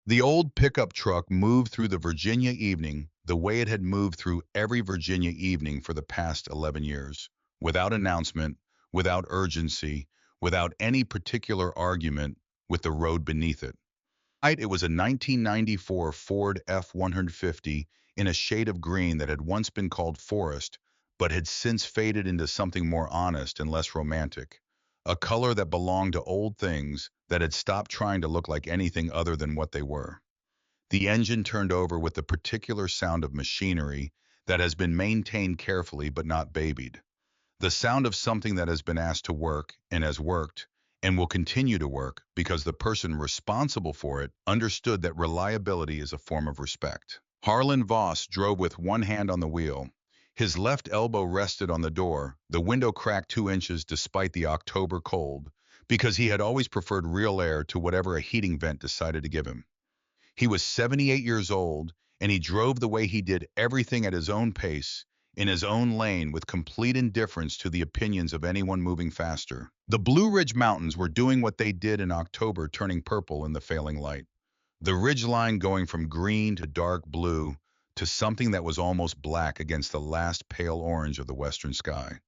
The old pickup truck moved through the Virginia evening the way it had moved through every Virginia evening for the past 11 years, without announcement, without urgency, without any particular argument with the road beneath it. It was a 1994 Ford F-150 in a shade of green that had once been called forest, but had since faded into something more honest and less romantic. A color that belonged to old things that had stopped trying to look like anything other than what they were. The engine turned over with the particular sound of machinery that has been maintained carefully but not babied. The sound of something that has been asked to work and has worked and will continue to work because the person responsible for it understood that reliability is a form of respect. Harlan Voss drove with one hand on the wheel. His left elbow rested on the door, the window cracked 2 inches despite the October cold, because he had always preferred real air to whatever a heating vent decided to give him. He was 78 years old, and he drove the way he did everything at his own pace, in his own lane, with complete indifference to the opinions of anyone moving faster. The Blue Ridge Mountains were doing what they did in October, turning purple in the failing light. The ridgeline going from green to dark blue to something that was almost black against the last pale orange of the western sky.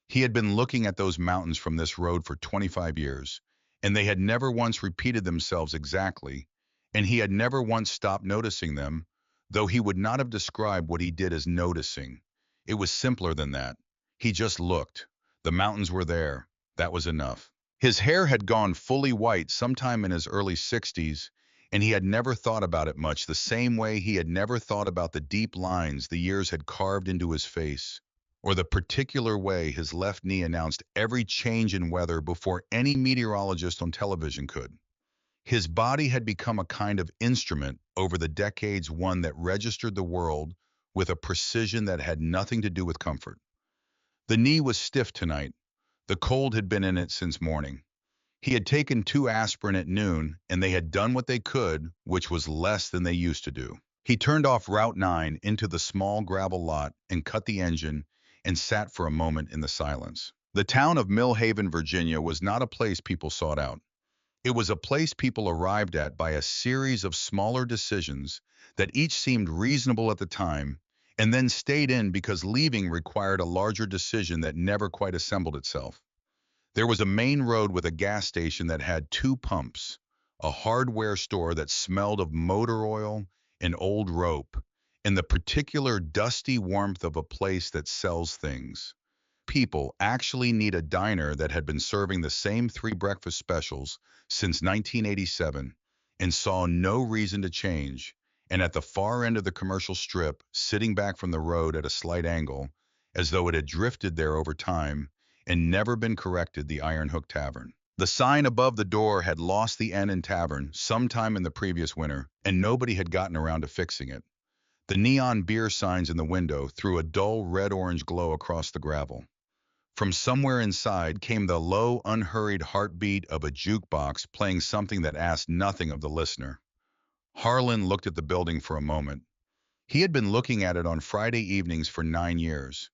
He had been looking at those mountains from this road for 25 years, and they had never once repeated themselves exactly, and he had never once stopped noticing them, though he would not have described what he did as noticing. It was simpler than that. He just looked. The mountains were there. That was enough. His hair had gone fully white sometime in his early 60s, and he had never thought about it much, the same way he had never thought about the deep lines the years had carved into his face, or the particular way his left knee announced every change in weather before any meteorologist on television could. His body had become a kind of instrument over the decades, one that registered the world with a precision that had nothing to do with comfort. The knee was stiff tonight. The cold had been in it since morning. He had taken 2 aspirin at noon, and they had done what they could, which was less than they used to do. He turned off Route 9 into the small gravel lot and cut the engine and sat for a moment in the silence. The town of Mill Haven, Virginia was not a place people sought out. It was a place people arrived at by a series of smaller decisions that each seemed reasonable at the time, and then stayed in because leaving required a larger decision that never quite assembled itself. There was a main road with a gas station that had 2 pumps, a hardware store that smelled of motor oil and old rope, and the particular dusty warmth of a place that sells things. People actually need a diner that had been serving the same 3 breakfast specials since 1987 and saw no reason to change. And at the far end of the commercial strip, sitting back from the road at a slight angle, as though it had drifted there over time and never been corrected, the Iron Hook Tavern. The sign above the door had lost the N in tavern sometime in the previous winter, and nobody had gotten around to fixing it. The neon beer signs in the window threw a dull red-orange glow across the gravel. From somewhere inside came the low, unhurried heartbeat of a jukebox playing something that asked nothing of the listener. Harlan looked at the building for a moment. He had been looking at it on Friday evenings for 9 years.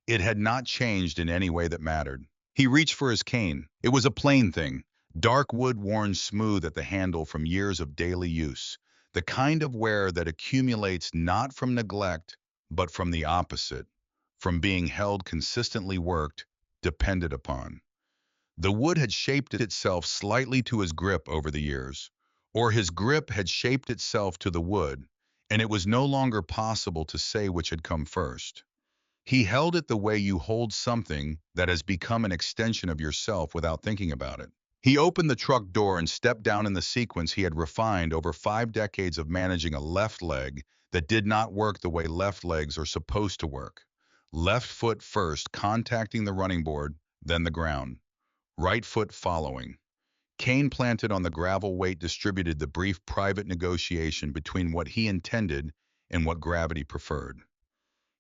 It had not changed in any way that mattered. He reached for his cane. It was a plain thing, dark wood worn smooth at the handle from years of daily use, the kind of wear that accumulates not from neglect, but from the opposite, from being held consistently worked, depended upon. The wood had shaped itself slightly to his grip over the years, or his grip had shaped itself to the wood, and it was no longer possible to say which had come first. He held it the way you hold something that has become an extension of yourself without thinking about it. He opened the truck door and stepped down in the sequence he had refined over 5 decades of managing a left leg that did not work the way left legs are supposed to work. Left foot first, contacting the running board, then the ground. Right foot following. Cane planted on the gravel weight distributed the brief private negotiation between what he intended and what gravity preferred.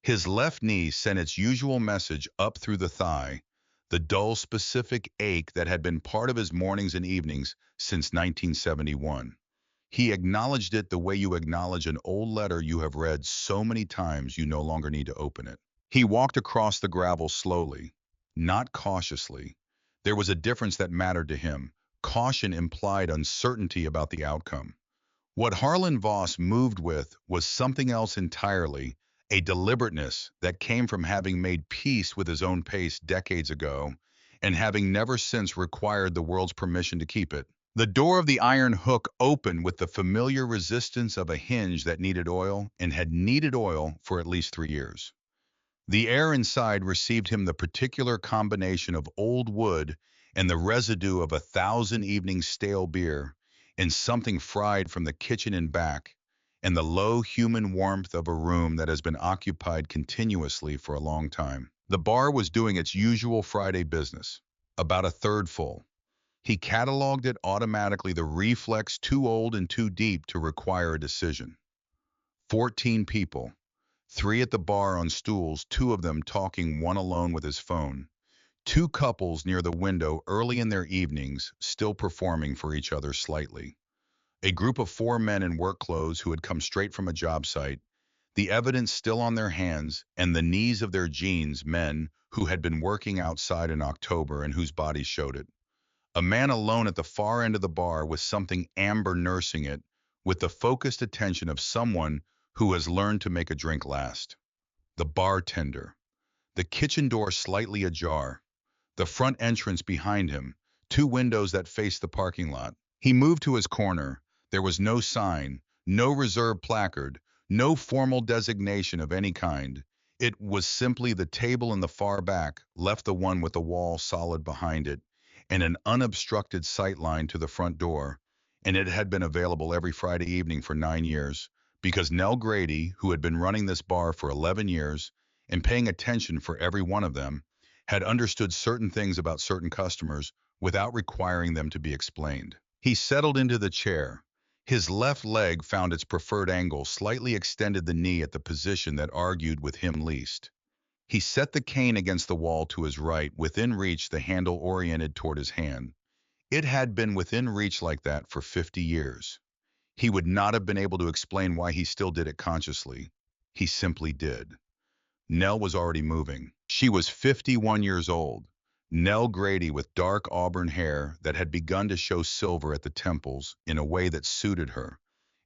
His left knee sent its usual message up through the thigh, the dull, specific ache that had been part of his mornings and evenings since 1971. He acknowledged it the way you acknowledge an old letter you have read so many times you no longer need to open it. He walked across the gravel slowly, not cautiously. There was a difference that mattered to him. Caution implied uncertainty about the outcome. What Harlan Voss moved with was something else entirely, a deliberateness that came from having made peace with his own pace decades ago and having never since required the world's permission to keep it. The door of the iron hook opened with the familiar resistance of a hinge that needed oil and had needed oil for at least 3 years. The air inside received him the particular combination of old wood and the residue of 1,000 evenings stale beer, and something fried from the kitchen in back, and the low human warmth of a room that has been occupied continuously for a long time. The bar was doing its usual Friday business, about a third full. He cataloged it automatically, the reflex too old and too deep to require a decision. 14 people. 3 at the bar on stools, 2 of them talking, one alone with his phone. 2 couples near the window early in their evenings, still performing for each other slightly. A group of 4 men in work clothes who had come straight from a job site, the evidence still on their hands and the knees of their jeans, men who had been working outside in October and whose bodies showed it. A man alone at the far end of the bar with something amber nursing it, with the focused attention of someone who has learned to make a drink last. The bartender. The kitchen door slightly ajar. The front entrance behind him. 2 windows that face the parking lot. He moved to his corner. There was no sign, no reserved placard, no formal designation of any kind. It was simply the table in the far back, left the one with the wall solid behind it, and an unobstructed sight line to the front door. And it had been available every Friday evening for 9 years, because Nell Grady, who had been running this bar for 11 years and paying attention for every one of them, had understood certain things about certain customers without requiring them to be explained. He settled into the chair. His left leg found its preferred angle, slightly extended the knee at the position that argued with him least. He set the cane against the wall to his right, within reach, the handle oriented toward his hand. It had been within reach like that for 50 years. He would not have been able to explain why he still did it consciously. He simply did. Nell was already moving. She was 51 years old. Nell Grady, with dark auburn hair that had begun to show silver at the temples in a way that suited her,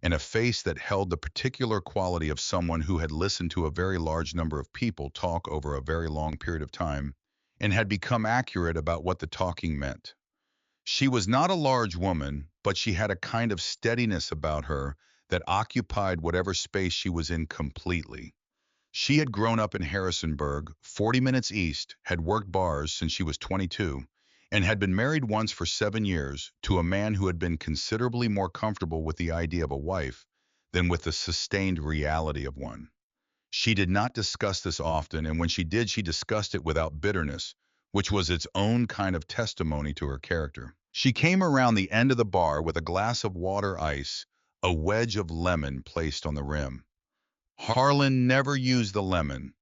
and a face that held the particular quality of someone who had listened to a very large number of people talk over a very long period of time and had become accurate about what the talking meant. She was not a large woman, but she had a kind of steadiness about her that occupied whatever space she was in completely. She had grown up in Harrisonburg, 40 minutes east, had worked bars since she was 22, and had been married once for 7 years to a man who had been considerably more comfortable with the idea of a wife than with the sustained reality of one. She did not discuss this often, and when she did, she discussed it without bitterness, which was its own kind of testimony to her character. She came around the end of the bar with a glass of water ice, a wedge of lemon placed on the rim. Harlan never used the lemon.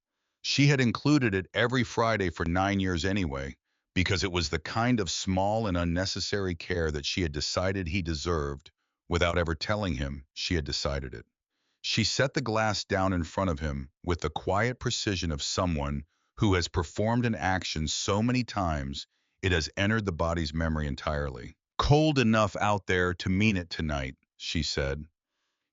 She had included it every Friday for 9 years anyway, because it was the kind of small and unnecessary care that she had decided he deserved without ever telling him she had decided it. She set the glass down in front of him with the quiet precision of someone who has performed an action so many times it has entered the body's memory entirely. Cold enough out there to mean it tonight, she said.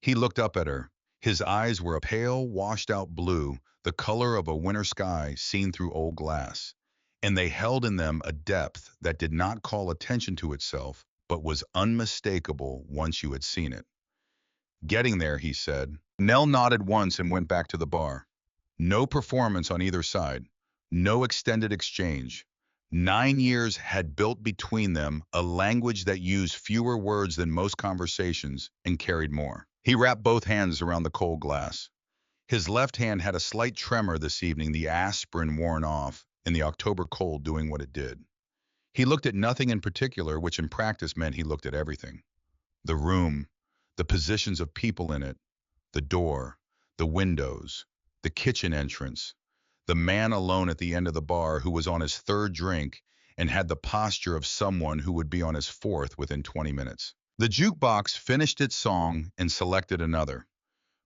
He looked up at her. His eyes were a pale, washed-out blue, the color of a winter sky seen through old glass, and they held in them a depth that did not call attention to itself, but was unmistakable once you had seen it. Getting there, he said. Nell nodded once and went back to the bar. No performance on either side. No extended exchange. 9 years had built between them a language that used fewer words than most conversations and carried more. He wrapped both hands around the cold glass. His left hand had a slight tremor this evening, the aspirin worn off, and the October cold doing what it did. He looked at nothing in particular, which in practice meant he looked at everything. The room, the positions of people in it, the door, the windows, the kitchen entrance, the man alone at the end of the bar who was on his third drink and had the posture of someone who would be on his fourth within 20 minutes. The jukebox finished its song and selected another.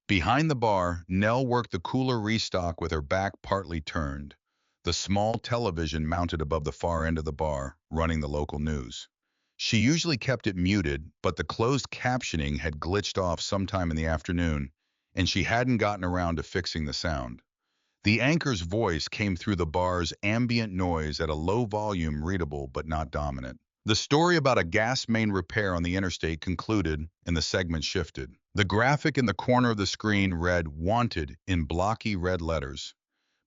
Behind the bar, Nell worked the cooler restock with her back partly turned, the small television mounted above the far end of the bar, running the local news. She usually kept it muted, but the closed captioning had glitched off sometime in the afternoon, and she hadn't gotten around to fixing the sound. The anchor's voice came through the bar's ambient noise at a low volume, readable but not dominant. The story about a gas main repair on the interstate concluded, and the segment shifted. The graphic in the corner of the screen read "Wanted" in blocky red letters.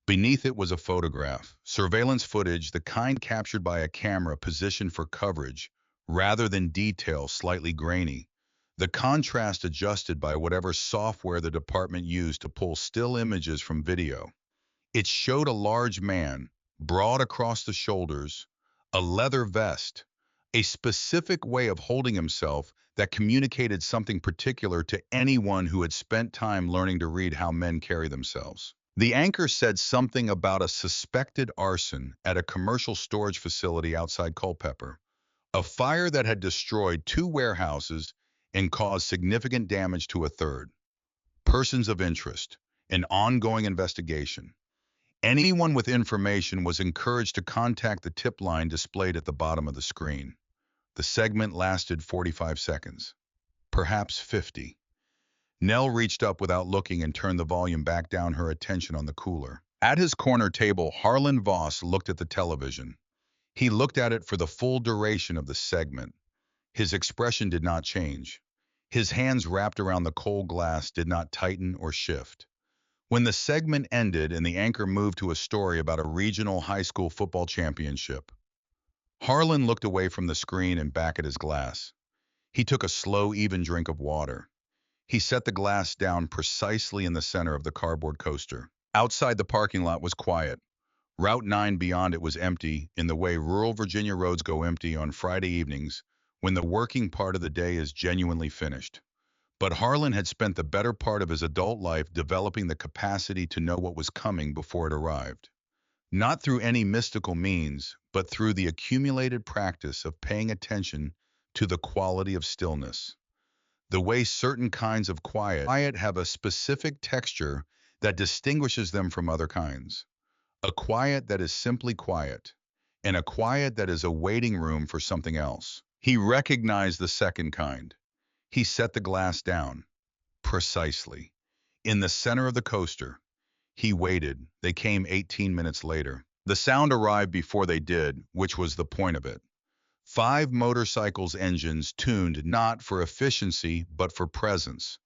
Beneath it was a photograph, surveillance footage, the kind captured by a camera positioned for coverage, rather than detail slightly grainy. The contrast adjusted by whatever software the department used to pull still images from video. It showed a large man, broad across the shoulders, a leather vest, a specific way of holding himself that communicated something particular to anyone who had spent time learning to read how men carry themselves. The anchor said something about a suspected arson at a commercial storage facility outside Culpeper, a fire that had destroyed two warehouses and caused significant damage to a third. Persons of interest, an ongoing investigation. Anyone with information was encouraged to contact the tip line displayed at the bottom of the screen. The segment lasted 45 seconds, perhaps 50. Nell reached up without looking and turned the volume back down, her attention on the cooler. At his corner table, Harlan Voss looked at the television. He looked at it for the full duration of the segment. His expression did not change. His hands wrapped around the cold glass did not tighten or shift. When the segment ended and the anchor moved to a story about a regional high school football championship, Harlan looked away from the screen and back at his glass. He took a slow, even drink of water. He set the glass down precisely in the center of the cardboard coaster. Outside, the parking lot was quiet. Route 9 beyond it was empty, in the way rural Virginia roads go empty on Friday evenings when the working part of the day is genuinely finished. But Harlan had spent the better part of his adult life developing the capacity to know what was coming before it arrived. Not through any mystical means, but through the accumulated practice of paying attention to the quality of stillness. The way certain kinds of quiet have a specific texture that distinguishes them from other kinds. A quiet that is simply quiet, and a quiet that is a waiting room for something else. He recognized the second kind. He set the glass down. Precisely. In the center of the coaster. He waited. They came 18 minutes later. The sound arrived before they did, which was the point of it. 5 motorcycles' engines tuned not for efficiency but for presence.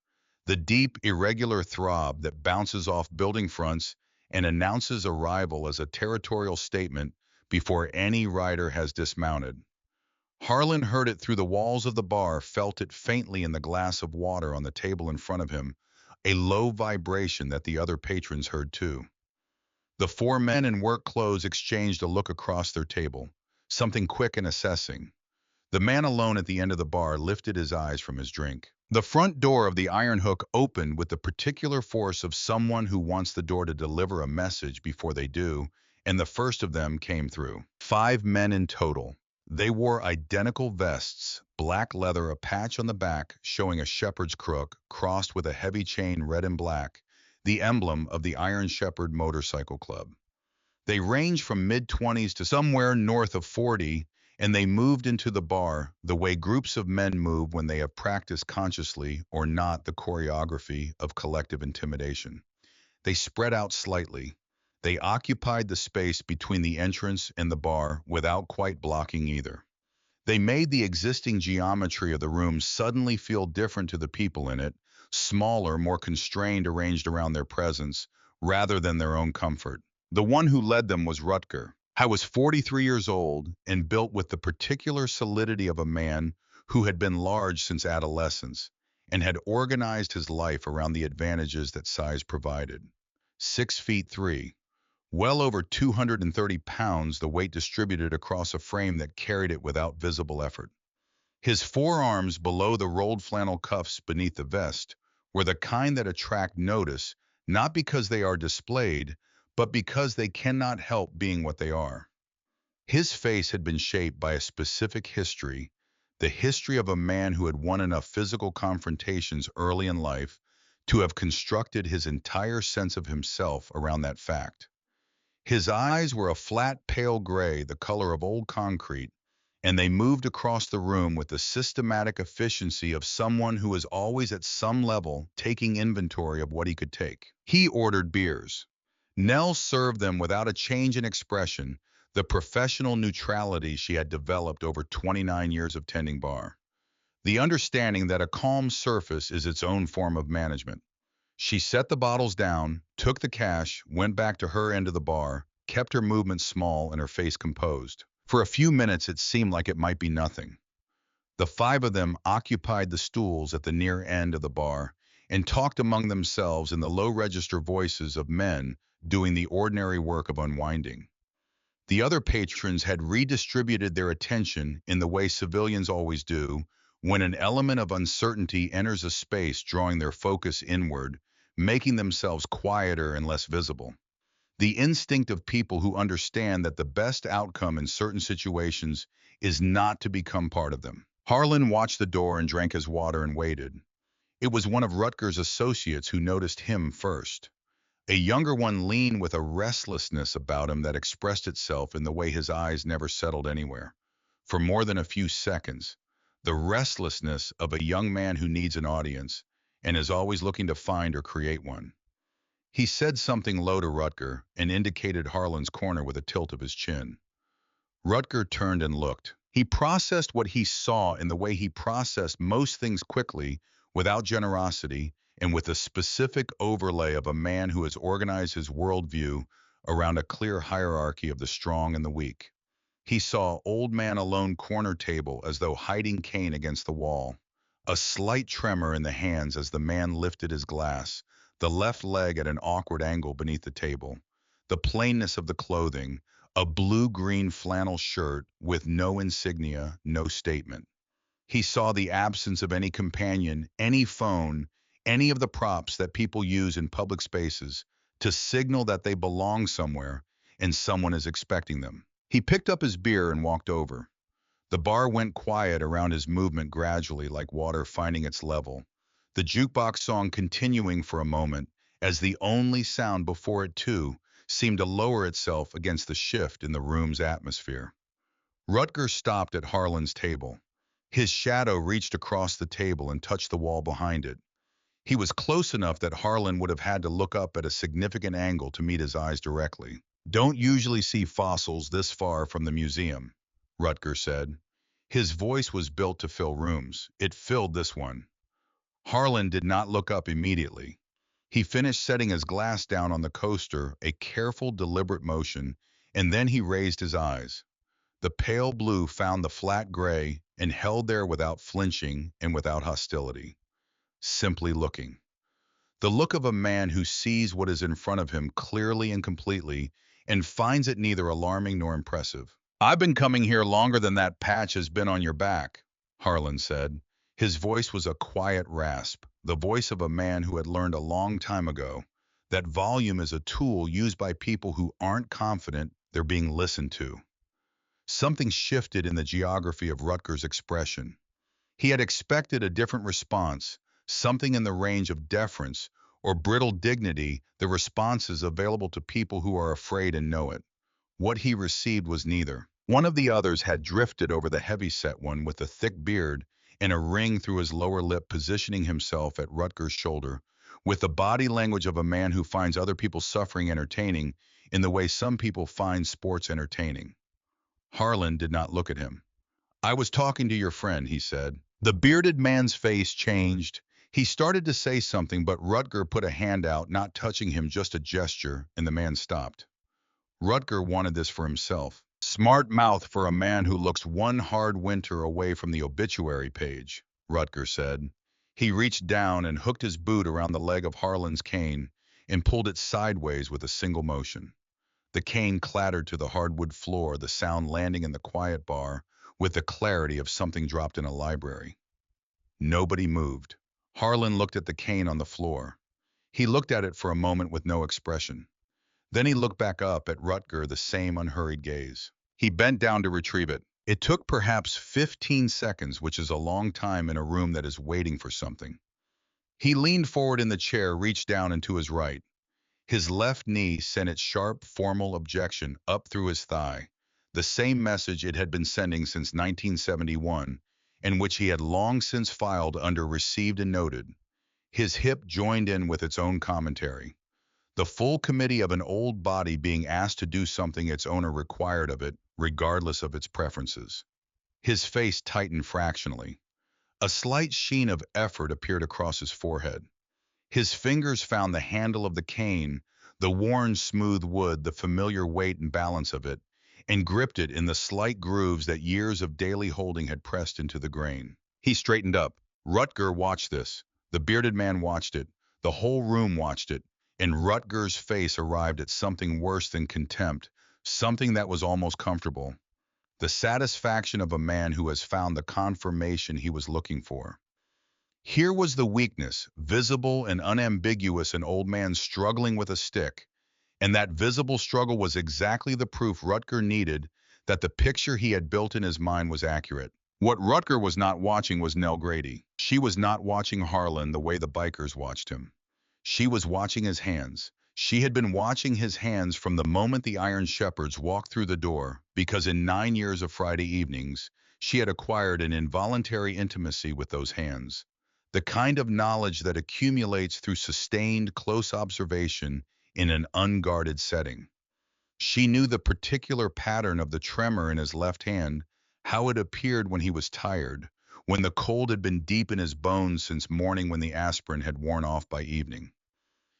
The deep, irregular throb that bounces off building fronts and announces arrival as a territorial statement before any rider has dismounted. Harlan heard it through the walls of the bar, felt it faintly in the glass of water on the table in front of him, a low vibration that the other patrons heard too. The 4 men in work clothes exchanged a look across their table, something quick and assessing. The man alone at the end of the bar lifted his eyes from his drink. The front door of the Iron Hook opened with the particular force of someone who wants the door to deliver a message before they do, and the first of them came through. 5 men in total. They wore identical vests, black leather, a patch on the back showing a shepherd's crook crossed with a heavy chain, red and black, the emblem of the Iron Shepherd Motorcycle Club. They ranged from mid-20s to somewhere north of 40, and they moved into the bar the way groups of men move when they have practiced consciously or not the choreography of collective intimidation. They spread out slightly. They occupied the space between the entrance and the bar without quite blocking either. They made the existing geometry of the room suddenly feel different to the people in it, smaller, more constrained, arranged around their presence, rather than their own comfort. The one who led them was Rutger. I was 43 years old and built with the particular solidity of a man who had been large since adolescence and had organized his life around the advantages that size provided. 6'3", well over 230 pounds, the weight distributed across a frame that carried it without visible effort. His forearms below the rolled flannel cuffs beneath the vest were the kind that attract notice, not because they are displayed, but because they cannot help being what they are. His face had been shaped by a specific history, the history of a man who had won enough physical confrontations early in life to have constructed his entire sense of himself around that fact. His eyes were a flat, pale gray, the color of old concrete, and they moved across the room with the systematic efficiency of someone who is always at some level taking inventory of what he could take. He ordered beers. Nell served them without a change in expression, the professional neutrality she had developed over 29 years of tending bar. The understanding that a calm surface is its own form of management. She set the bottles down, took the cash, went back to her end of the bar, kept her movements small and her face composed. For a few minutes it seemed like it might be nothing. The five of them occupied the stools at the near end of the bar and talked among themselves in the low-register voices of men doing the ordinary work of unwinding. The other patrons had redistributed their attention in the way civilians always do when an element of uncertainty enters a space, drawing their focus inward, making themselves quieter and less visible. The instinct of people who understand that the best outcome in certain situations is not to become part of them. Harlan watched the door and drank his water and waited. It was one of Rutger's associates who noticed him first. A younger one leaned with a restlessness about him that expressed itself in the way his eyes never settled anywhere. For more than a few seconds, the restlessness of a young man who needs an audience and is always looking to find or create one. He said something low to Rutger and indicated Harlan's corner with a tilt of his chin. Rutger turned and looked. He processed what he saw in the way he processed most things quickly, without generosity, and with a specific overlay of a man who has organized his worldview around a clear hierarchy of the strong and the weak. He saw old man alone corner table as though hiding cane against the wall. A slight tremor in the hands as the man lifted his glass, the left leg at an awkward angle beneath the table. The plainness of the clothing, a blue-green flannel shirt with no insignia, no statement. He saw the absence of any companion, any phone, any of the props that people use in public spaces to signal that they belong somewhere and someone is expecting them. He picked up his beer and walked over. The bar went quiet around his movement gradually, like water finding its level. The jukebox song continuing for a moment, as the only sound before it too seemed to lower itself against the shift in the room's atmosphere. Rutger stopped at Harlan's table. His shadow reached across the table and touched the wall behind it. He was close enough that Harlan would have had to look up at a significant angle to meet his eyes directly. "Don't usually see fossils this far from the museum," Rutger said. His voice was built to fill rooms. It filled this one. Harlan did not look up immediately. He finished setting his glass down on the coaster, a careful, deliberate motion, and then he raised his eyes. The pale blue found the flat gray and held there without flinching and without hostility. Simply looking. The look of a man who sees what is in front of him clearly and completely and finds it neither alarming nor impressive. "I've been coming here longer than that patch has been on your back," Harlan said. His voice was a quiet rasp, the voice of a man who had learned a long time ago that volume is a tool used by people who aren't confident they're being listened to. Something shifted in the geography of Rutger's expression. He had expected a different response, something in the range of deference or brittle dignity, the responses available to people who are afraid and know it. What he received was neither. One of the others had drifted over the heavy-set one with a thick beard and a ring through his lower lip, positioning himself at Rutger's shoulder, with the body language of a man who finds other people's suffering entertaining in the way some people find sports entertaining. Harlan did not look at him. "I was talking to your friend," he said. The bearded man's face changed. He started to say something, but Rutger put a hand out, not touching him, just a gesture, and the man stopped. Rutger wanted this for himself. "Smart mouth for a man who looks one hard winter away from the obituary page," Rutger said. He reached down and hooked his boot around the leg of Harlan's cane and pulled it sideways with a single motion. The cane clattered to the hardwood floor, the sound landing in the quiet bar with the clarity of something dropped in a library. Nobody moved. Harlan looked at the cane on the floor. He looked at it for a moment with no expression. Then he looked back up at Rutger, the same unhurried gaze. He bent down to retrieve it. It took perhaps 15 seconds, which is a long time in a room that is waiting for something. He leaned forward in the chair, reached down and to his right. His left knee sent its sharp, formal objection up through his thigh. the same message it had been sending since 1971, and which he had long since filed under received and noted. His hip joined in with its own commentary. The full committee of an old body being asked to do something its owner required of it, regardless of its preferences. His face tightened fractionally. A slight sheen of effort appeared across his forehead. His fingers found the handle of the cane, the worn smooth wood, the familiar weight and balance of it, and gripped it in the slight grooves that years of daily holding had pressed into the grain. He straightened up. Rutger watched this. The bearded man watched it. The whole room watched it. And Rutger's face arrived at something worse than contempt, something that was almost comfortable. The satisfaction of a man who has found the confirmation he was looking for. Here was the weakness, visible and unambiguous, an old man struggling with a stick, and that visible struggle was exactly the proof Rutger needed that the picture he had built in his mind was accurate. What Rutger was not watching was Nell Grady. She was not watching Harlan the way the bikers watched him. She was watching his hands. She had been watching his hands from the moment the Iron Shepherds walked through the door, because in 9 years of Friday evenings, she had acquired an involuntary intimacy with those hands. The kind of knowledge that accumulates through sustained, close observation in an unguarded setting. She knew the particular pattern of the tremor in his left hand, how it appeared when he was tired, when the cold had been deep in his bones since morning, when the aspirin had worn off by evening.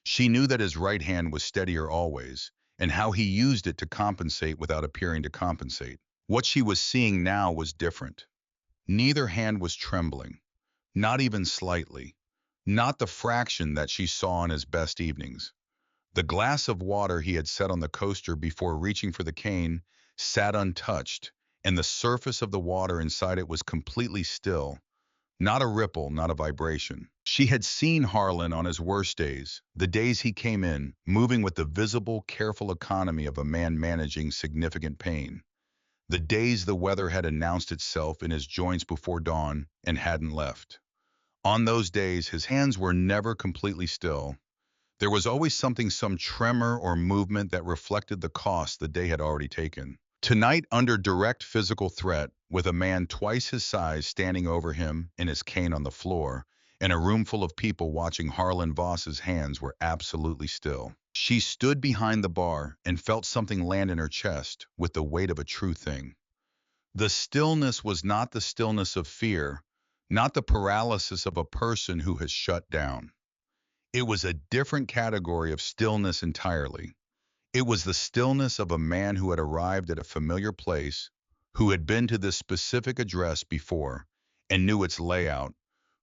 She knew that his right hand was steadier always, and how he used it to compensate without appearing to compensate. What she was seeing now was different. Neither hand was trembling, not even slightly, not the fraction that she saw on his best evenings. The glass of water he had set on the coaster before reaching for the cane sat untouched, and the surface of the water inside it was completely still. Not a ripple, not a vibration. She had seen Harlan on his worst days, the days he came in, moving with the visible, careful economy of a man managing significant pain. The days the weather had announced itself in his joints before dawn and hadn't left. On those days, his hands were never completely still. There was always something, some tremor or movement that reflected the cost the day had already taken. Tonight, under direct physical threat, with a man twice his size standing over him and his cane on the floor, and a room full of people watching, Harlan Voss's hands were absolutely still. She stood behind the bar and felt something land in her chest with the weight of a true thing. The stillness was not the stillness of fear, not the paralysis of a person who has shut down. It was a different category of stillness entirely. It was the stillness of a man who had arrived at a familiar place, who had been to this specific address before and knew its layout,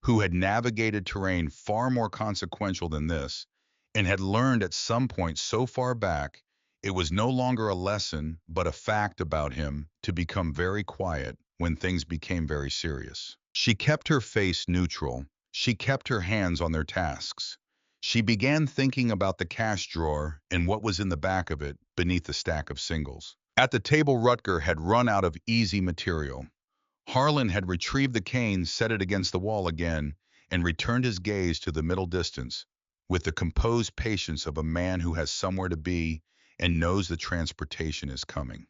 who had navigated terrain far more consequential than this, and had learned at some point so far back it was no longer a lesson but a fact about him to become very quiet when things became very serious. She kept her face neutral. She kept her hands on their tasks. She began thinking about the cash drawer and what was in the back of it beneath the stack of singles. At the table, Rutger had run out of easy material. Harlan had retrieved the cane, set it against the wall again, and returned his gaze to the middle distance, with the composed patience of a man who has somewhere to be and knows the transportation is coming.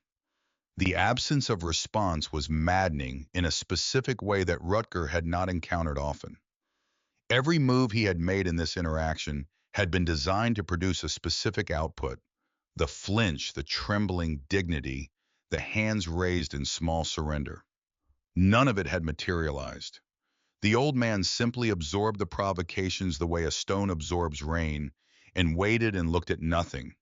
The absence of response was maddening in a specific way that Rutger had not encountered often. Every move he had made in this interaction had been designed to produce a specific output. The flinch, the trembling dignity, the hands raised in small surrender. None of it had materialized. The old man simply absorbed the provocations the way a stone absorbs rain, and waited and looked at nothing.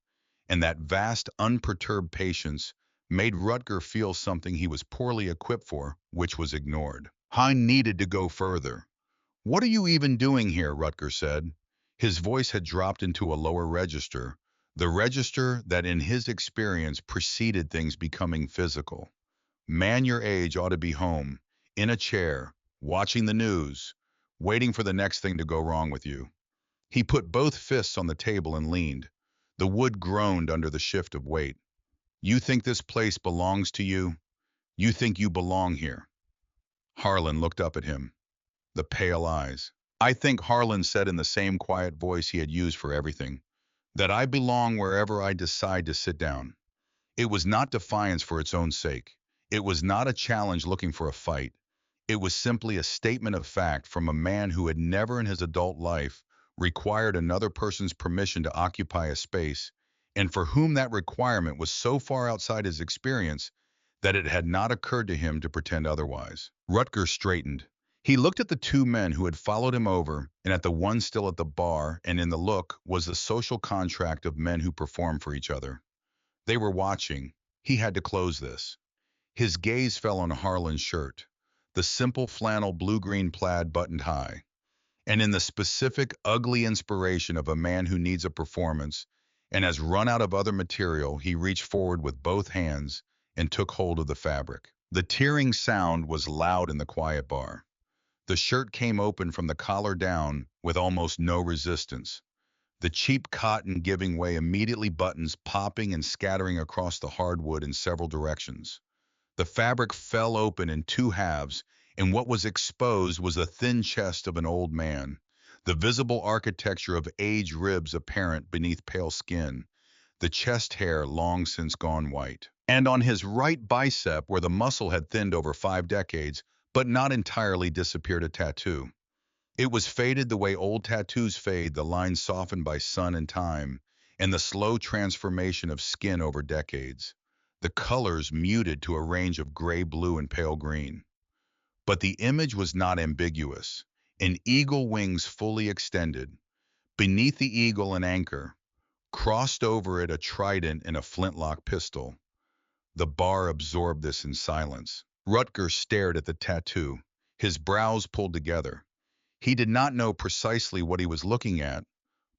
And that vast, unperturbed patience made Rutger feel something he was poorly equipped for, which was ignored. Hein needed to go further. "What are you even doing here?" Rutger said. His voice had dropped into a lower register, the register that in his experience preceded things becoming physical. "Man your age ought to be home, in a chair, watching the news, waiting for the next thing to go wrong with you." He put both fists on the table and leaned. The wood groaned under the shift of weight. "You think this place belongs to you? You think you belong here?" Harlan looked up at him. The pale eyes. "I think," Harlan said in the same quiet voice he had used for everything, "that I belong wherever I decide to sit down. It was not defiance for its own sake. It was not a challenge looking for a fight. It was simply a statement of fact from a man who had never in his adult life required another person's permission to occupy a space, and for whom that requirement was so far outside his experience that it had not occurred to him to pretend otherwise. Rutger straightened. He looked at the two men who had followed him over, and at the one still at the bar, and in the look was the social contract of men who perform for each other. They were watching. He had to close this. His gaze fell on Harlan's shirt, the simple flannel blue-green plaid buttoned high. And in the specific, ugly inspiration of a man who needs a performance and has run out of other material, he reached forward with both hands and took hold of the fabric. The tearing sound was loud in the quiet bar. The shirt came open from the collar down with almost no resistance, the cheap cotton giving way immediately, buttons popping and scattering across the hardwood in several directions. The fabric fell open in two halves, and what was exposed was the thin chest of an old man, the visible architecture of aged ribs apparent beneath pale skin, the chest hair long since gone white. And on his right bicep, where the muscle had thinned over 5 decades, but not entirely disappeared, a tattoo. It was faded the way old tattoos fade, the lines softened by sun and time, and the slow transformation of skin over decades. The colors muted to a range of gray, blue, and pale green. But the image was not ambiguous. An eagle wings fully extended. Beneath the eagle an anchor. Crossed over it a trident and a flintlock pistol. The bar absorbed this in silence. Rutger stared at the tattoo, his brows pulled together. He did not know precisely what he was looking at,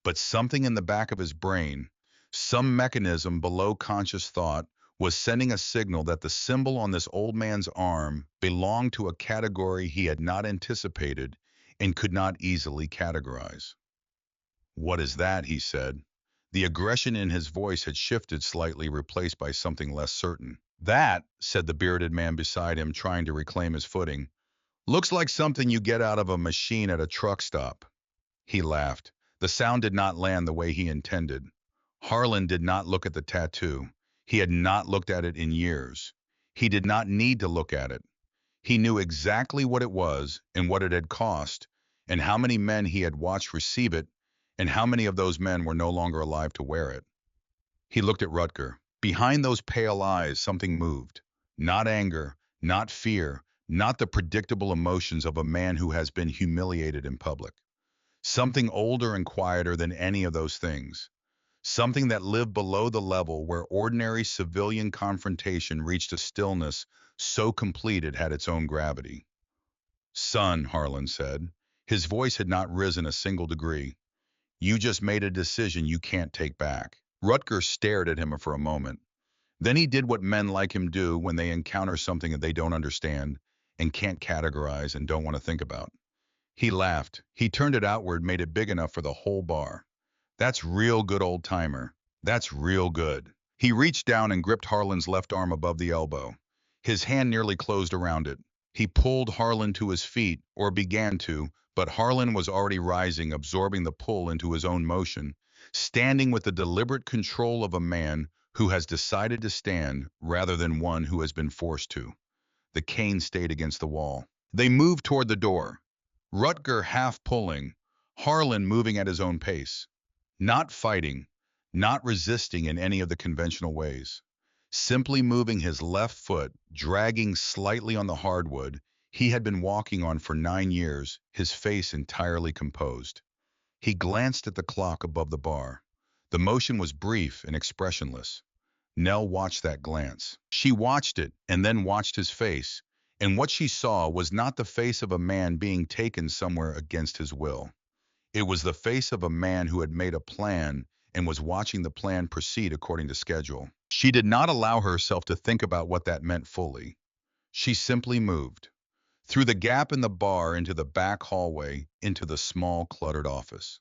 but something in the back of his brain, some mechanism below conscious thought, was sending a signal that the symbol on this old man's arm belonged to a category he had not anticipated and could not easily categorize. "What is that?" he said. The aggression in his voice had shifted slightly, replaced by something less certain. "That," said the bearded man beside him, trying to reclaim his footing, "looks like something you get out of a machine at a truck stop." He laughed. The sound did not land the way he intended. Harlan did not look at the tattoo. He had not looked at it in years. He did not need to look at it. He knew exactly what it was and what it had cost, and how many men he had watched receive it, and how many of those men were no longer alive to wear it. He looked at Rutger. Behind those pale eyes, something moved. Not anger, not fear, not the predictable emotions of a man who has been humiliated in public. Something older and quieter than any of those things. Something that lived below the level where ordinary civilian confrontation reached a stillness so complete it had its own gravity. "Son," Harlan said. His voice had not risen a single degree. "You just made a decision you can't take back." Rutger stared at him for a moment. Then he did what men like him do when they encounter something that they don't understand and can't categorize and don't want to think about. He laughed. He turned it outward, made it big enough for the whole bar. "That's real good, old timer. That's real good." He reached down and gripped Harlan's left arm above the elbow. His hand nearly closed around it. He pulled Harlan to his feet, or began to, but Harlan was already rising, absorbing the pull into his own motion, standing with the deliberate control of a man who has decided to stand rather than one who has been forced to. The cane stayed against the wall. They moved toward the door. Rutger half pulling, Harlan moving at his own pace. Not fighting, not resisting in any of the conventional ways. Simply moving his left foot, dragging slightly on the hardwood he had been walking on for 9 years, his face entirely composed. He glanced at the clock above the bar. The motion was brief and expressionless. Nell watched that glance. She watched it and then watched his face, and what she saw was not the face of a man being taken somewhere against his will. It was the face of a man who had made a plan and was watching the plan proceed according to schedule. She did not allow herself to think about what that meant fully. She simply moved. Through the gap in the bar, into the back hallway, into the small, cluttered office.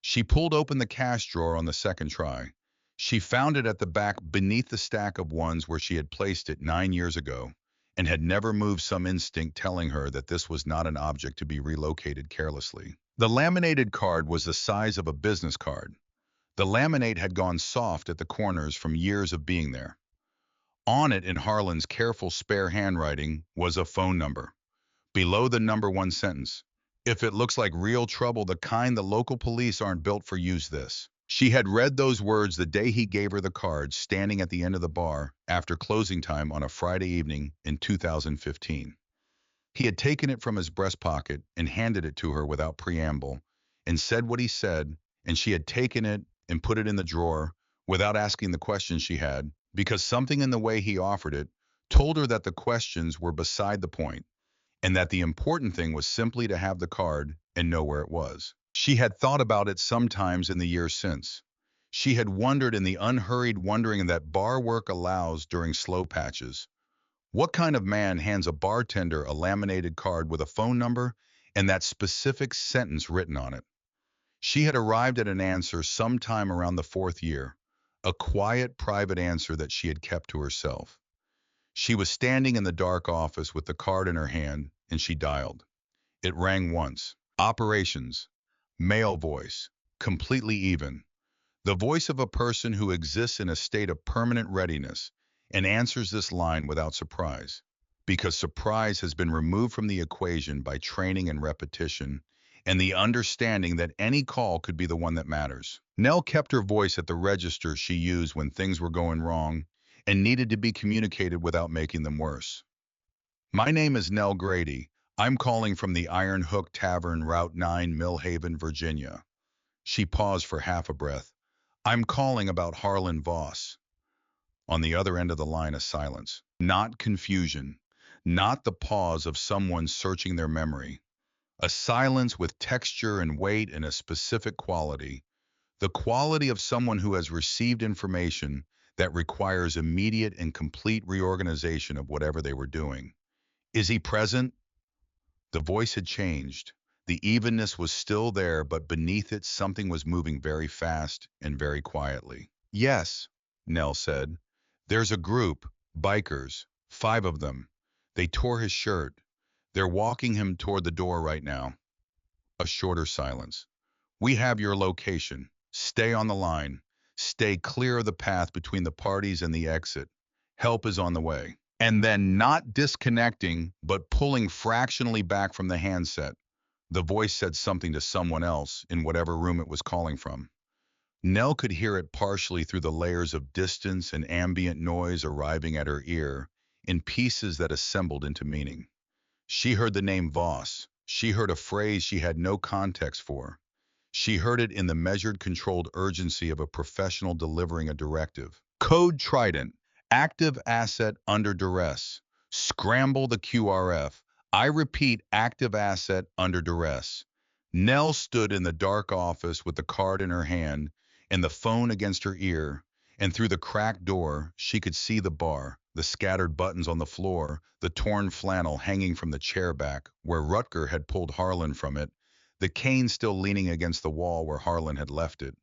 She pulled open the cash drawer on the second try. She found it at the back beneath the stack of ones where she had placed it 9 years ago, and had never moved, some instinct telling her that this was not an object to be relocated carelessly. The laminated card was the size of a business card. The laminate had gone soft at the corners from years of being there. On it, in Harlan's careful spare handwriting, was a phone number. Below the number, one sentence: "If it looks like real trouble, the kind the local police aren't built for, use this." She had read those words the day he gave her the card, standing at the end of the bar after closing time on a Friday evening in 2015. He had taken it from his breast pocket and handed it to her without preamble, and said what he said, and she had taken it and put it in the drawer without asking the questions she had, because something in the way he offered it told her that the questions were beside the point, and that the important thing was simply to have the card and know where it was. She had thought about it sometimes in the years since. She had wondered, in the unhurried wondering that bar work allows during slow patches, what kind of man hands a bartender a laminated card with a phone number and that specific sentence written on it? She had arrived at an answer sometime around the fourth year, a quiet, private answer that she had kept to herself. She was standing in the dark office with the card in her hand, and she dialed. It rang once. Operations. Male voice. Completely even. The voice of a person who exists in a state of permanent readiness and answers this line without surprise, because surprise has been removed from the equation by training and repetition and the understanding that any call could be the one that matters. Nell kept her voice at the register she used when things were going wrong and needed to be communicated without making them worse. "My name is Nell Grady. I'm calling from the Iron Hook Tavern, Route 9, Millhaven, Virginia." She paused for half a breath. "I'm calling about Harlan Voss." On the other end of the line, a silence. Not confusion. Not the pause of someone searching their memory. A silence with texture and weight and a specific quality. The quality of someone who has received information that requires immediate and complete reorganization of whatever they were doing. "Is he present?" The voice had changed. The evenness was still there, but beneath it something was moving very fast and very quietly. "Yes," Nell said. "There's a group, bikers, 5 of them. They tore his shirt. They're walking him toward the door right now." A shorter silence. "We have your location. Stay on the line. Stay clear of the path between the parties and the exit. Help is on the way." And then, not disconnecting, but pulling fractionally back from the handset, the voice said something to someone else in whatever room it was calling from. Nell could hear it partially through the layers of distance and ambient noise arriving at her ear in pieces that assembled into meaning. She heard the name Voss. She heard a phrase she had no context for. She heard it in the measured, controlled urgency of a professional delivering a directive. "Code Trident. Active asset under duress. Scramble the QRF. I repeat, active asset under duress." Nell stood in the dark office with the card in her hand and the phone against her ear, and through the cracked door she could see the bar, the scattered buttons on the floor, the torn flannel hanging from the chair back where Rutger had pulled Harlan from it, the cane still leaning against the wall where Harlan had left it.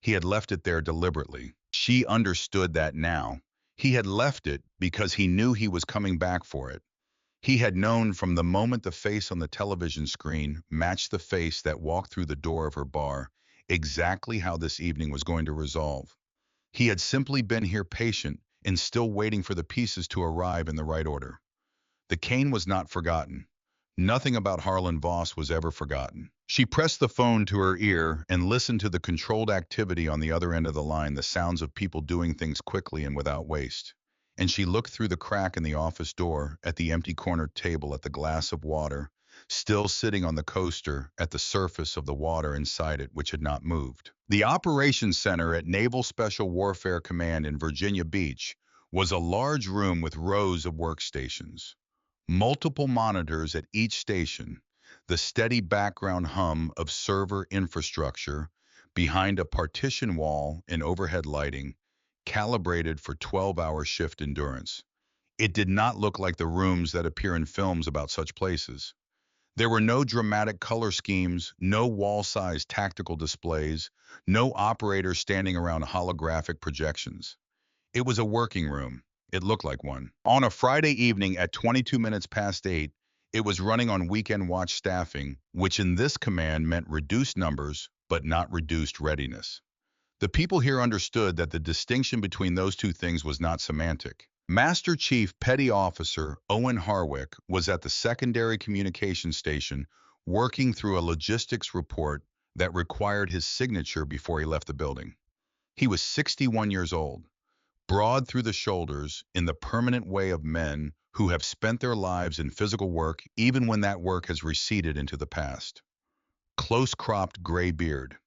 He had left it there deliberately. She understood that now. He had left it because he knew he was coming back for it. He had known from the moment the face on the television screen matched the face that walked through the door of her bar exactly how this evening was going to resolve. He had simply been here, patient and still waiting for the pieces to arrive in the right order. The cane was not forgotten. Nothing about Harlan Voss was ever forgotten. She pressed the phone to her ear and listened to the controlled activity on the other end of the line, the sounds of people doing things quickly and without waste. And she looked through the crack in the office door at the empty corner table, at the glass of water, still sitting on the coaster, at the surface of the water inside it, which had not moved. The operations center at Naval Special Warfare Command in Virginia Beach was a large room with rows of workstations. Multiple monitors at each station, the steady background hum of server infrastructure behind a partition wall and overhead lighting, calibrated for 12-hour shift endurance. It did not look like the rooms that appear in films about such places. There were no dramatic color schemes, no wall-sized tactical displays, no operators standing around holographic projections. It was a working room. It looked like one. On a Friday evening at 22 minutes past 8, it was running on weekend watch staffing, which in this command meant reduced numbers, but not reduced readiness. The people here understood that the distinction between those two things was not semantic. Master Chief Petty Officer Owen Harwick was at the secondary communications station working through a logistics report that required his signature before he left the building. He was 61 years old, broad through the shoulders in the permanent way of men who have spent their lives in physical work even when that work has receded into the past. Close-cropped gray beard,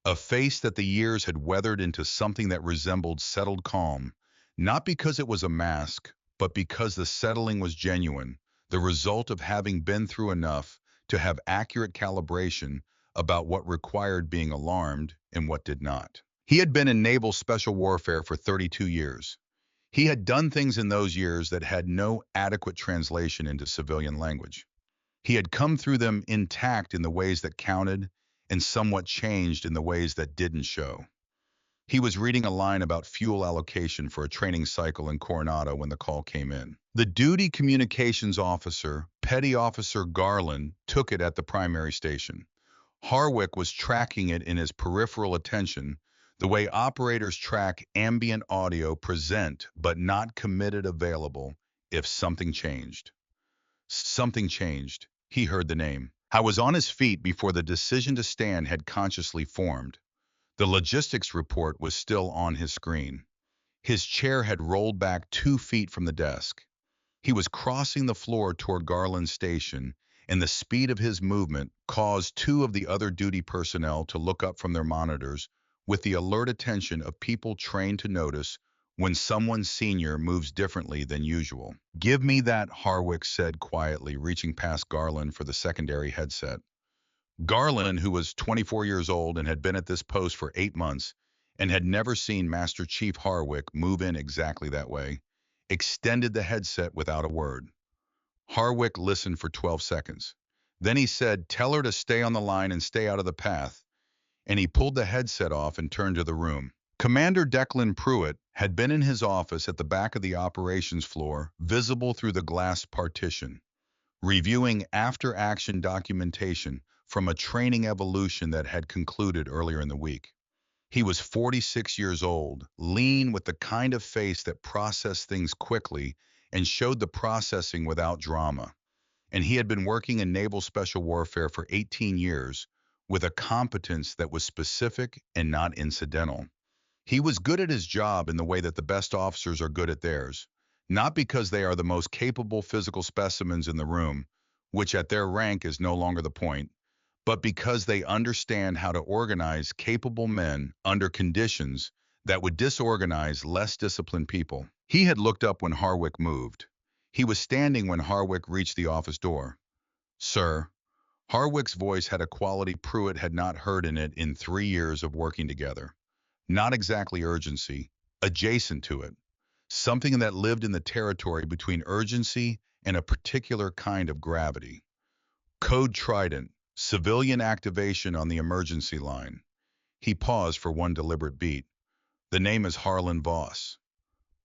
a face that the years had weathered into something that resembled settled calm, not because it was a mask, but because the settling was genuine, the result of having been through enough to have accurate calibration about what required being alarmed and what did not. He had been in naval special warfare for 32 years. He had done things in those years that had no adequate translation into civilian language. He had come through them intact in the ways that counted and somewhat changed in the ways that didn't show. He was reading a line about fuel allocation for a training cycle in Coronado when the call came in. The duty communications officer, Petty Officer Garland, took it at the primary station. Harwick was tracking it in his peripheral attention, the way operators track ambient audio present but not committed available if something changed. Something changed. He heard the name. I was on his feet before the decision to stand had consciously formed. The logistics report was still on his screen. His chair had rolled back 2 feet from the desk. He was crossing the floor toward Garland's station, and the speed of his movement caused two of the other duty personnel to look up from their monitors with the alert attention of people trained to notice when someone senior moves differently than usual. "Give me that," Harwick said quietly, reaching past Garland for the secondary headset. Garland, who was 24 years old and had been at this post for 8 months and had never seen Master Chief Harwick move in exactly that way, extended the headset without a word. Harwick listened for 12 seconds. Then he said, "Tell her to stay on the line and stay out of the path," and he pulled the headset off and turned to the room. Commander Declan Pruitt had been in his office at the back of the operations floor, visible through the glass partition, reviewing after-action documentation from a training evolution that had concluded earlier in the week. He was 46 years old, lean with the kind of face that processed things quickly and showed the processing without drama. And he had been working in naval special warfare for 18 years with a competence that was specific and not incidental. He was good at his job in the way that the best officers are good at theirs, not because they are the most capable physical specimens in the room, which at their rank is no longer the point, but because they understand how to organize capable men under conditions that would disorganize less disciplined people. He had looked up when Harwick moved. He was standing when Harwick reached the office door. "Sir." Harwick's voice had a quality Pruitt had not heard in it in 3 years of working together. Not exactly urgency, adjacent to it. Something that lived in the territory between urgency and a particular kind of gravity. Code Trident, civilian activation on the emergency line. He paused for one deliberate beat. "The name is Harlan Voss."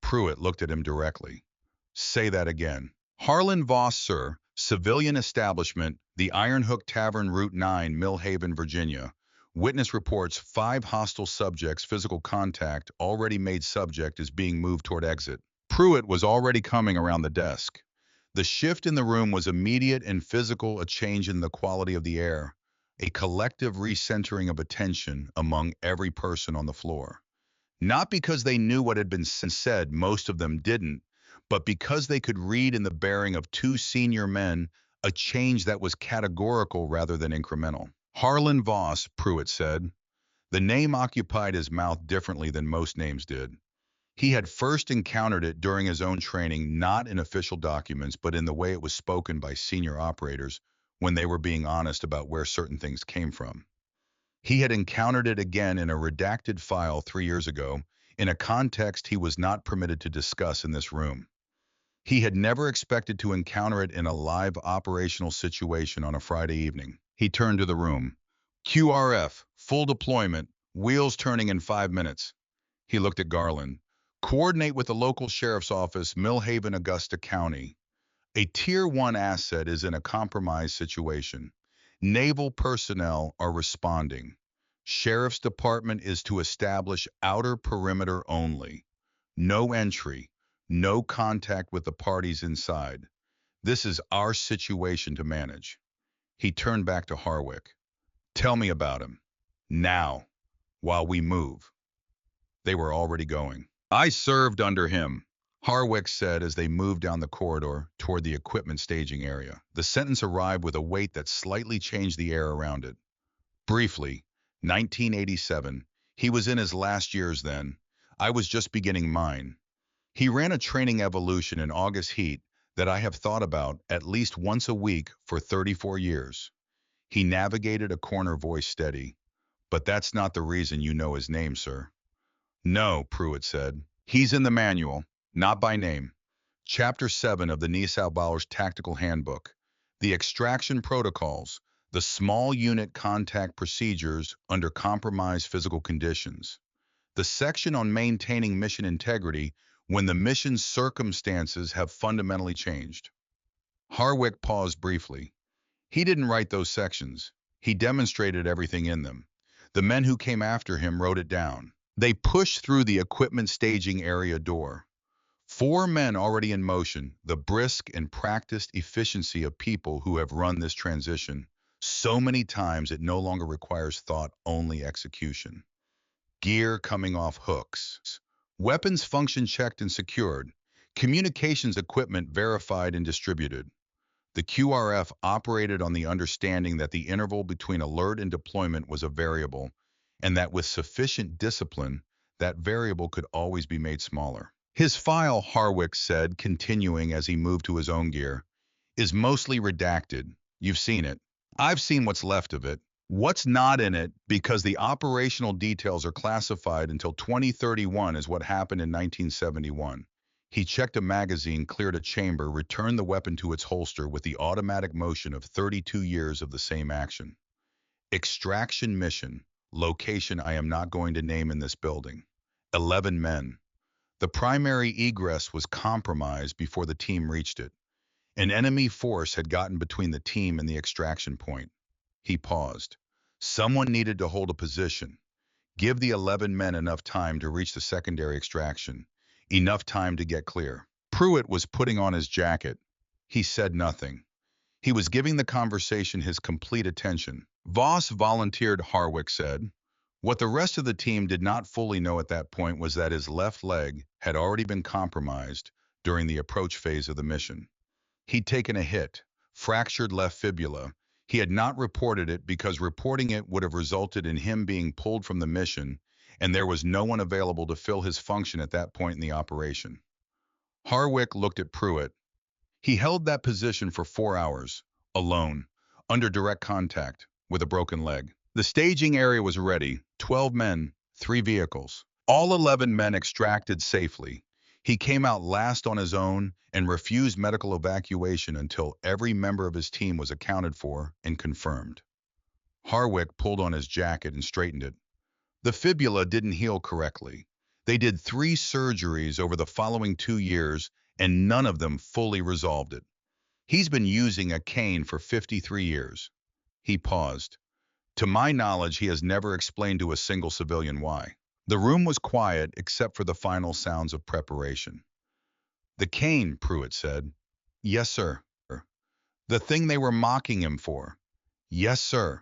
Pruitt looked at him directly. "Say that again." "Harlan Voss, sir. Civilian establishment, the Iron Hook Tavern, Route 9, Millhaven, Virginia. Witness reports 5 hostile subjects, physical contact, already made subject is being moved toward exit." Pruitt was already coming around the desk. The shift in the room was immediate and physical, a change in the quality of the air, a collective recentering of attention among every person on the floor. Not because they knew what had been said, most of them didn't, but because they could read in the bearing of two senior men a change that was categorical rather than incremental. "Harlan Voss," Pruitt said. The name occupied his mouth differently than most names did. He had first encountered it during his own training, not in official documents, but in the way it was spoken by senior operators when they were being honest about where certain things came from. He had encountered it again in a redacted file 3 years ago, in a context he was not permitted to discuss in this room. He had never expected to encounter it in a live operational situation on a Friday evening. He turned to the room. "QRF, full deployment, wheels turning in 5 minutes. He looked at Garland. "Coordinate with the local sheriff's office, Millhaven, Augusta County. A Tier 1 asset is in a compromised situation. Naval personnel are responding. Sheriff's Department is to establish outer perimeter only. No entry, No contact with the parties inside. This is our situation to manage. He turned back to Harwick. Tell me about him. Now, while we move. They were already going. I served under him, Harwick said as they moved down the corridor toward the equipment staging area. The sentence arrived with a weight that slightly changed the air around it. Briefly, 1987. He was in his last years then. I was just beginning mine. He ran a training evolution in August heat that I have thought about at least once a week for 34 years. He navigated a corner voice steady. But that's not the reason you know his name, sir. No, Pruitt said. He's in the manual, not by name. Chapter 7 of the Niesauer's Tactical Handbook. The extraction protocols, the small unit contact procedures under compromised physical conditions. The section on maintaining mission integrity when the mission's circumstances have fundamentally changed. Harwick paused briefly. He didn't write those sections. He demonstrated everything in them. The men who came after him wrote it down. They pushed through the equipment staging area door. 4 men already in motion, the brisk and practiced efficiency of people who have run this transition so many times it no longer requires thought, only execution. Gear coming off hooks. Weapons function checked and secured. Communications equipment verified and distributed. The QRF operated on the understanding that the interval between alert and deployment was a variable, and that with sufficient discipline, that variable could always be made smaller. His file, Harwick said, continuing as he moved to his own gear, is mostly redacted. You've seen it. I've seen what's left of it. What's not in it, because the operational details are classified until 2031 is what happened in 1971. He checked a magazine, cleared a chamber, returned the weapon to its holster with the automatic motion of 32 years of the same action. Extraction mission, location I am not going to name in this building. 11 men. The primary egress was compromised before the team reached it. An enemy force had gotten between the team and the extraction point. He paused. Someone needed to hold a position. Give the 11 men enough time to reach the secondary extraction. Enough time to get clear. Pruitt was putting on his jacket. He said nothing. He was giving the conversation his complete attention. Voss volunteered, Harwick said. What the rest of the team did not fully know at that point was that his left leg had already been compromised during the approach phase of the mission. He'd taken a hit, fractured left fibula. He had not reported it because reporting it would have resulted in him being pulled from the mission, and there was no one available to fill his function at that point in the operation. Harwick looked at Pruitt. He held that position for 4 hours, alone, under direct contact, with a broken leg. The staging area was ready, 12 men, 3 vehicles. All 11 men extracted safely. He came out last on his own and refused medical evacuation until every member of his team was accounted for and confirmed. Harwick pulled on his jacket and straightened it. The fibula didn't heal correctly. They did 3 surgeries over the following 2 years, and none of them fully resolved it. He's been using a cane for 53 years. He paused. To my knowledge, he has never explained to a single civilian why. The room was quiet except for the final sounds of preparation. The cane, Pruitt said. Yes, sir. The thing they were mocking him for. Yes, sir.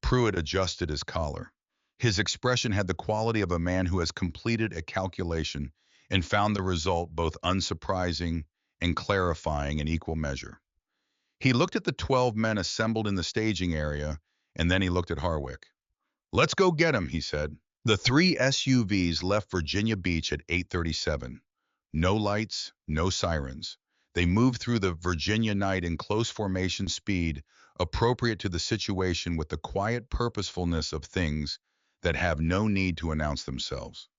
Pruitt adjusted his collar. His expression had the quality of a man who has completed a calculation and found the result both unsurprising and clarifying in equal measure. He looked at the 12 men assembled in the staging area, and then he looked at Harwick. Let's go get him, he said. The 3 SUVs left Virginia Beach at 8:37. No lights, no sirens. They moved through the Virginia night in close formation speed, appropriate to the situation with the quiet purposefulness of things that have no need to announce themselves.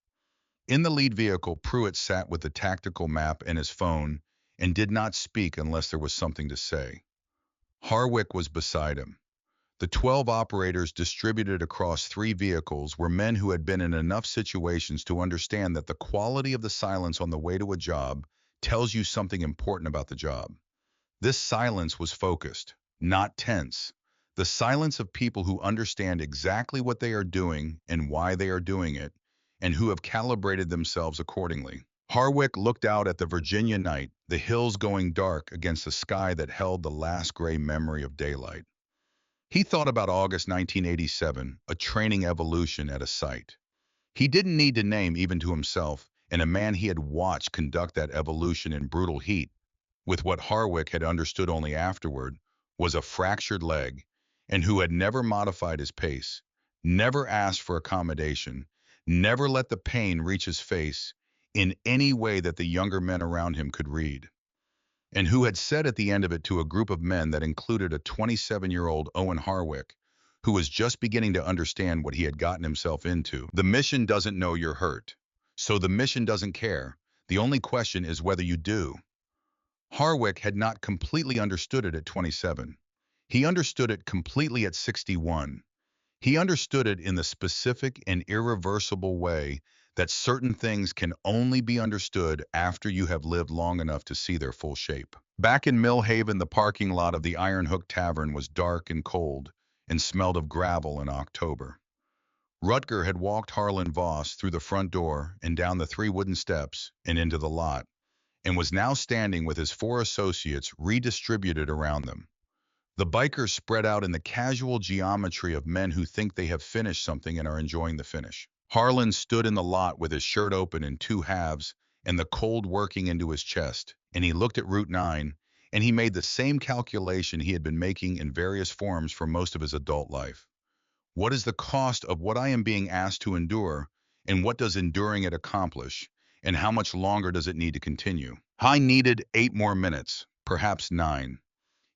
In the lead vehicle, Pruitt sat with the tactical map and his phone and did not speak unless there was something to say. Harwick was beside him. The 12 operators distributed across 3 vehicles were men who had been in enough situations to understand that the quality of the silence on the way to a job tells you something important about the job. This silence was focused, not tense. The silence of people who understand exactly what they are doing and why they are doing it, and who have calibrated themselves accordingly. Harwick looked out at the Virginia night, the hills going dark against a sky that held the last gray memory of daylight. He thought about August 1987, a training evolution at a site. He didn't need to name even to himself, and a man he had watched conduct that evolution in brutal heat, with what Harwick had understood only afterward, was a fractured leg, and who had never modified his pace, never asked for accommodation, never let the pain reach his face in any way that the younger men around him could read, and who had said at the end of it to a group of men that included a 27-year-old Owen Harwick, who was just beginning to understand what he had gotten himself into. The mission doesn't know you're hurt, so the mission doesn't care. The only question is whether you do. Harwick had not completely understood it at 27. He understood it completely at 61. He understood it in the specific and irreversible way that certain things can only be understood after you have lived long enough to see their full shape. Back in Mill Haven, the parking lot of the Iron Hook Tavern was dark and cold and smelled of gravel in October. Rutger had walked Harlan Voss through the front door and down the 3 wooden steps and into the lot, and was now standing with his 4 associates redistributed around them. The bikers spread out in the casual geometry of men who think they have finished something and are enjoying the finish. Harlan stood in the lot with his shirt open in 2 halves and the cold working into his chest, and he looked at Route 9, and he made the same calculation he had been making in various forms for most of his adult life. What is the cost of what I am being asked to endure, and what does enduring it accomplish, and how much longer does it need to continue? I needed 8 more minutes, perhaps 9.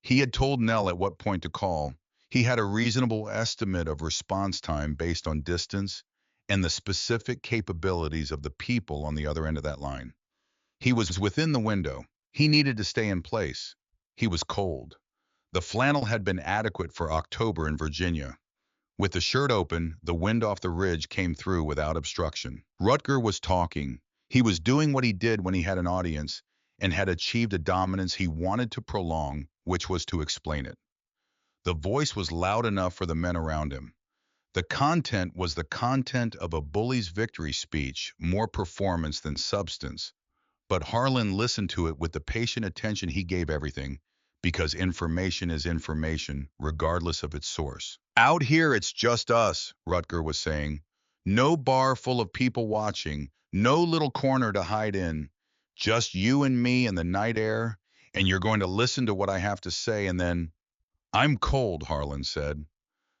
He had told Nell at what point to call. He had a reasonable estimate of response time based on distance and the specific capabilities of the people on the other end of that line. He was within the window. He needed to stay in place. He was cold. The flannel had been adequate for October in Virginia. With the shirt open, the wind off the ridge came through without obstruction. Rutger was talking. He was doing what he did when he had an audience and had achieved a dominance he wanted to prolong, which was to explain it. The voice was loud enough for the men around him. The content was the content of a bully's victory speech, more performance than substance, but Harlan listened to it with the patient attention he gave everything, because information is information, regardless of its source. Out here, it's just us, Rutger was saying. No bar full of people watching, no little corner to hide in, just you and me and the night air, and you're going to listen to what I have to say, and then, I'm cold, Harlan said.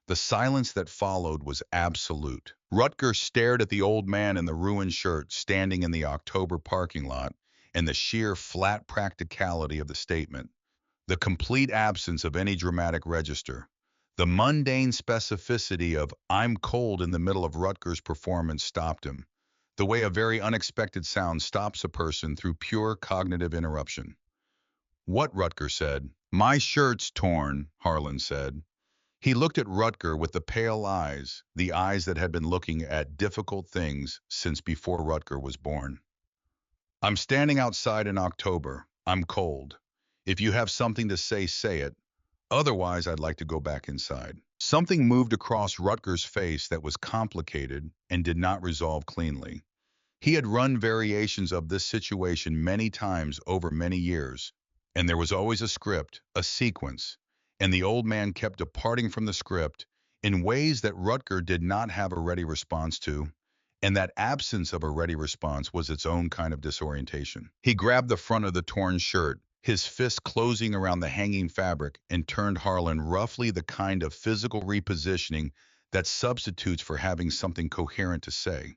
The silence that followed was absolute. Rutger stared at the old man in the ruined shirt standing in the October parking lot, and the sheer flat practicality of the statement, the complete absence of any dramatic register, the mundane specificity of "I'm cold" in the middle of Rutger's performance stopped him, the way a very unexpected sound stops a person through pure cognitive interruption. What? Rutger said. My shirt's torn, Harlan said. He looked at Rutger with the pale eyes, the eyes that had been looking at difficult things since before Rutger was born. I'm standing outside in October. I'm cold. If you have something to say, say it. Otherwise, I'd like to go back inside. Something moved across Rutger's face that was complicated and did not resolve cleanly. He had run variations of this situation many times over many years, and there was always a script, a sequence, and the old man kept departing from the script in ways that Rutger did not have a ready response to, and that absence of a ready response was its own kind of disorientation. He grabbed the front of the torn shirt, his fist closing around the hanging fabric, and turned Harlan roughly the kind of physical repositioning that substitutes for having something coherent to say.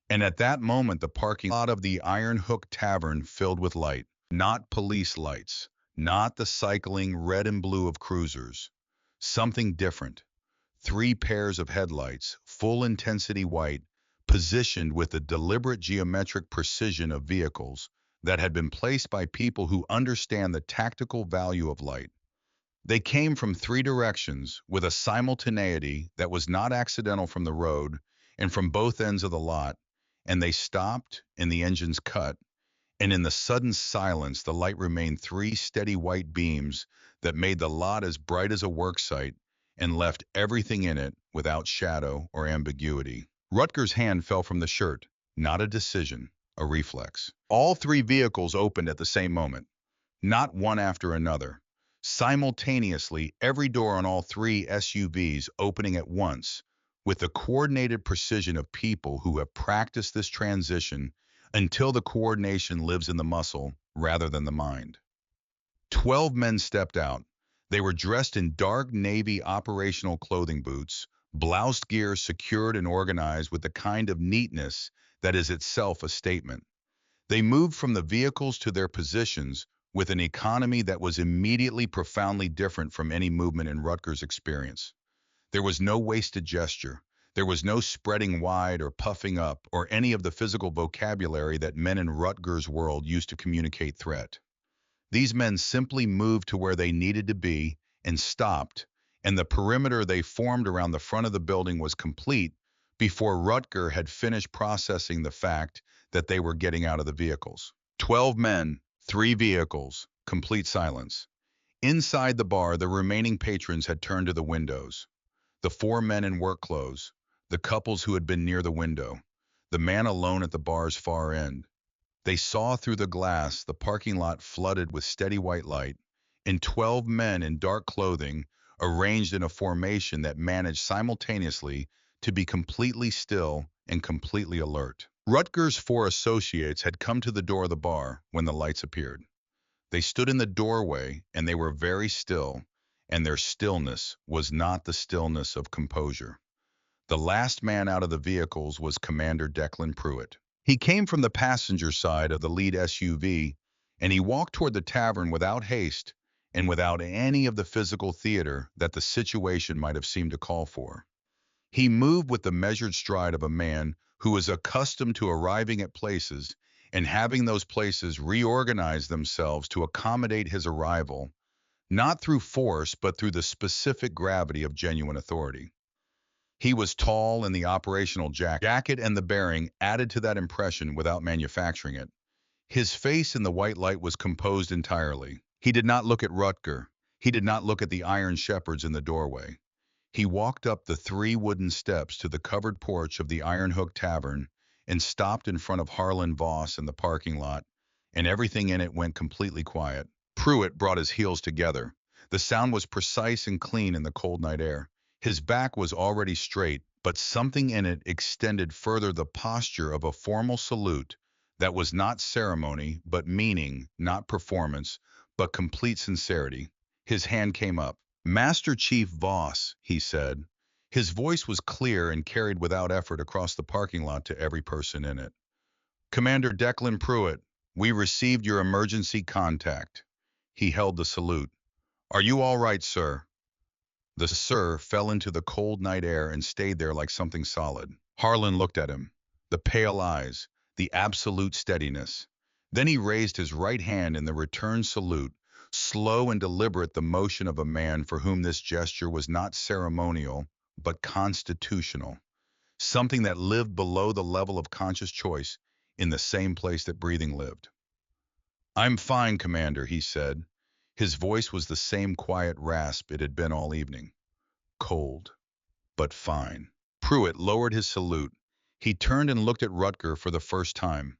And at that moment, the parking lot of the Iron Hook Tavern filled with light, not police lights, not the cycling red and blue of cruisers. Something different. 3 pairs of headlights, full intensity white, positioned with the deliberate geometric precision of vehicles that had been placed by people who understand the tactical value of light. They came from 3 directions with a simultaneity that was not accidental from the road and from both ends of the lot, and they stopped and the engines cut, and in the sudden silence the light remained 3 steady white beams that made the lot as bright as a work site and left everything in it without shadow or ambiguity. Rutger's hand fell from the shirt, not a decision, a reflex. All three vehicles opened at the same moment, not one after another. Simultaneously, every door on all three SUVs opening at once, with the coordinated precision of people who have practiced this transition until the coordination lives in the muscle rather than the mind. 12 men stepped out. They were dressed in dark navy operational clothing boots, bloused gear secured and organized with the kind of neatness that is itself a statement. They moved from the vehicles to their positions with an economy that was immediately profoundly different from any movement in Rutgers' experience. There was no wasted gesture. There was no spreading wide or puffing up or any of the physical vocabulary that men in Rutgers' world used to communicate threat. These men simply moved to where they needed to be and stopped, and the perimeter they formed around the front of the building was complete before Rutger had finished processing the fact that they were getting out of the vehicles. 12 men, 3 vehicles, complete silence. Inside the bar, the remaining patrons had turned to the windows. The 4 men in work clothes, the couples who had been near the window, the man alone at the bar's far end. They saw through the glass the parking lot flooded with steady white light, and 12 men in dark clothing arranged in a formation that managed simultaneously to be completely still and completely alert. Rutger's 4 associates had come to the door of the bar when the lights appeared. They stood in the doorway and they were very still, and their stillness was not the stillness of composure. The last man out of the vehicles was Commander Declan Pruitt. He came from the passenger side of the lead SUV, and he walked toward the tavern without haste and without any of the physical theater that the situation might have seemed to call for. He moved with the measured stride of a man who is accustomed to arriving at places and having those places reorganize themselves to accommodate his arrival, not through force but through the specific gravity of genuine authority. He was tall, and the operational jacket and the bearing added to that impression without manufacturing it. His face in the white light was composed entirely. He did not look at Rutger. He did not look at the iron shepherds in the doorway. He walked up the 3 wooden steps to the covered porch of the Iron Hook Tavern and stopped in front of Harlan Voss in the parking lot, and everything in it went completely quiet. Pruitt brought his heels together. The sound was precise and clean in the cold night air. His back was already straight, but something in it extended further the posture of a formal salute that was not ceremony, but meaning, not performance, but complete sincerity. His hand came up. Master Chief Voss, he said. His voice was clear and carried without effort across the parking lot to every person in it. Commander Declan Pruitt, we received your emergency contact. He held the salute. Are you all right, sir? The sir fell into the cold night air and stayed there like something solid. Harlan looked at him. The pale eyes, the absolute steadiness. Then he raised his right hand in the return salute, slow and deliberate, the motion of a man for whom this gesture was not ceremonial, but constitutional. Something that lived below the level of conscious choice in the same place that breathing lived. I'm fine, Commander, he said. His voice was the same quiet rasp it had been all evening. Cold, but fine. Pruitt lowered his salute. He turned and looked at Rutger for the first time.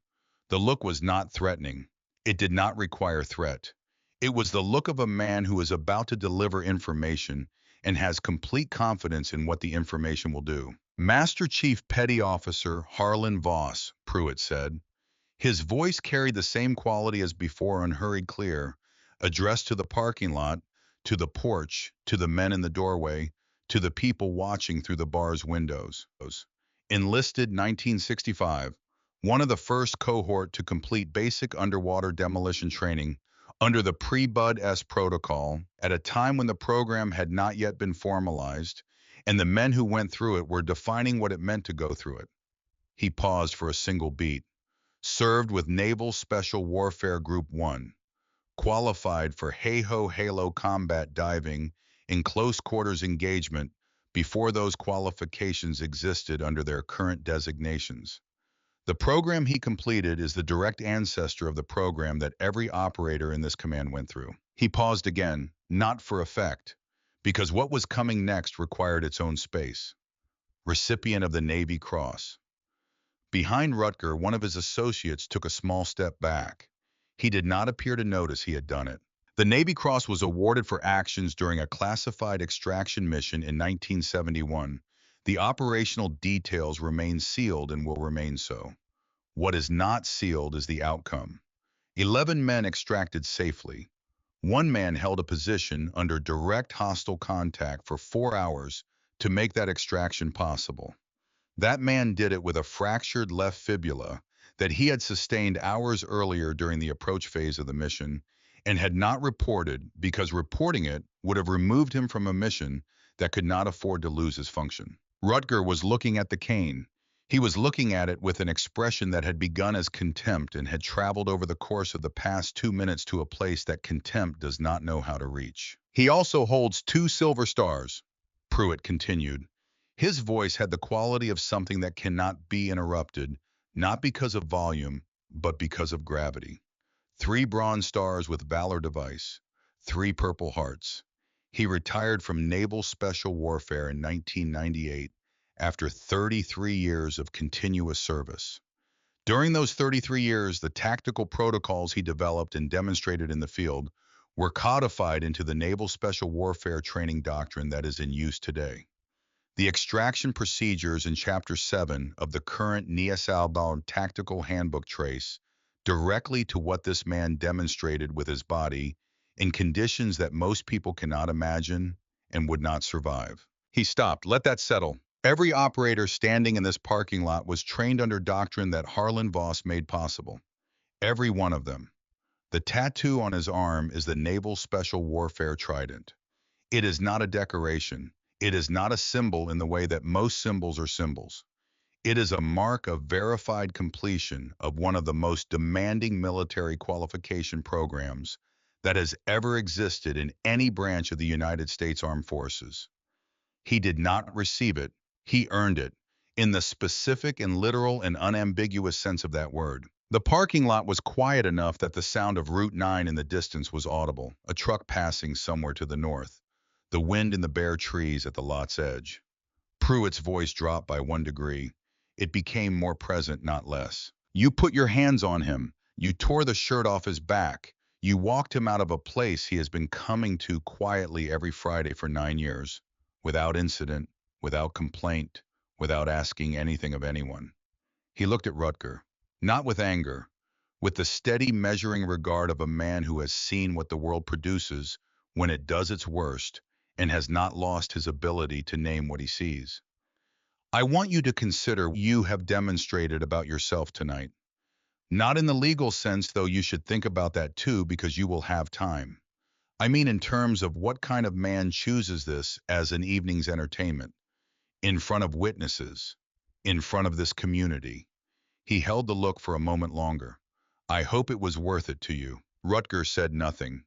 The look was not threatening. It did not require threat. It was the look of a man who is about to deliver information and has complete confidence in what the information will do. Master Chief Petty Officer Harlan Voss, Pruitt said. His voice carried the same quality as before, unhurried, clear, addressed to the parking lot, to the porch, to the men in the doorway, to the people watching through the bar's windows. Enlisted 1965, one of the first cohort to complete basic underwater demolition training under the pre-Bud S protocol at a time when the program had not yet been formalized, and the men who went through it were defining what it meant to go through it. He paused for a single beat. Served with Naval Special Warfare Group 1, qualified for Halo combat diving in close quarters engagement before those qualifications existed under their current designations. The program he completed is the direct ancestor of the program that every operator in this command went through. He paused again, not for effect, because what was coming next required its own space. Recipient of the Navy Cross. Behind Rutger, one of his associates took a small step back. He did not appear to notice he had done it. The Navy Cross was awarded for actions during a classified extraction mission in 1971. The operational details remain sealed and will remain so. What is not sealed is the outcome. 11 men extracted safely. One man held a position under direct hostile contact for 4 hours to make that extraction possible. That man did it with a fractured left fibula that he had sustained hours earlier during the approach phase of the mission and had not reported because reporting it would have removed him from a mission that could not afford to lose his function. Rutger was looking at the cane. He was looking at it with an expression that had begun as contempt and had traveled over the course of the past 2 minutes to a place that contempt does not know how to reach. He also holds 2 silver stars, Pruitt continued. His voice had the quality of something that cannot be interrupted, not because of volume, but because of gravity. 3 bronze stars with Valor device, 3 Purple Hearts. He retired from Naval Special Warfare in 1998 after 33 years of continuous service. During those 33 years, the tactical protocols he developed and demonstrated in the field were codified into the Naval Special Warfare training doctrine that is in use today. The extraction procedures in Chapter 7 of the current Niesalbaum Tactical Handbook trace directly to what this man demonstrated with his body in conditions that most people cannot imagine and would not survive. He stopped. Let that settle. Every operator standing in this parking lot was trained under doctrine that Harlan Voss made possible. Every one of them. The tattoo on his arm is the Naval Special Warfare Trident. It is not a decoration. It is not a symbol in the way that most symbols are symbols. It is a mark of verified completion of one of the most demanding military qualification programs that has ever existed in any branch of the United States Armed Forces. He did not receive it, he earned it, in the specific and literal and unambiguous sense of that word. The parking lot was quiet enough that the sound of Route 9 in the distance was audible, a truck passing somewhere to the north, the wind in the bare trees at the lot's edge. Pruitt's voice dropped by 1 degree. It became more present, not less. You put your hands on him. You tore the shirt off his back. You walked him out of a place he has been coming to quietly every Friday for 9 years, without incident, without complaint, without asking anything of anyone. He looked at Rutger, not with anger, with the steady measuring regard of a man who has seen what the world produces when it does its worst and has not lost his ability to name what he sees. I want you to consider what you have demonstrated about yourself tonight. Not in the legal sense, though you should think about that too because you will have time. I mean in terms of what kind of man chooses this as an evening's entertainment, in front of witnesses, in front of this community. He held the look for a moment longer. I hope it was worth it to you. Rutger said nothing.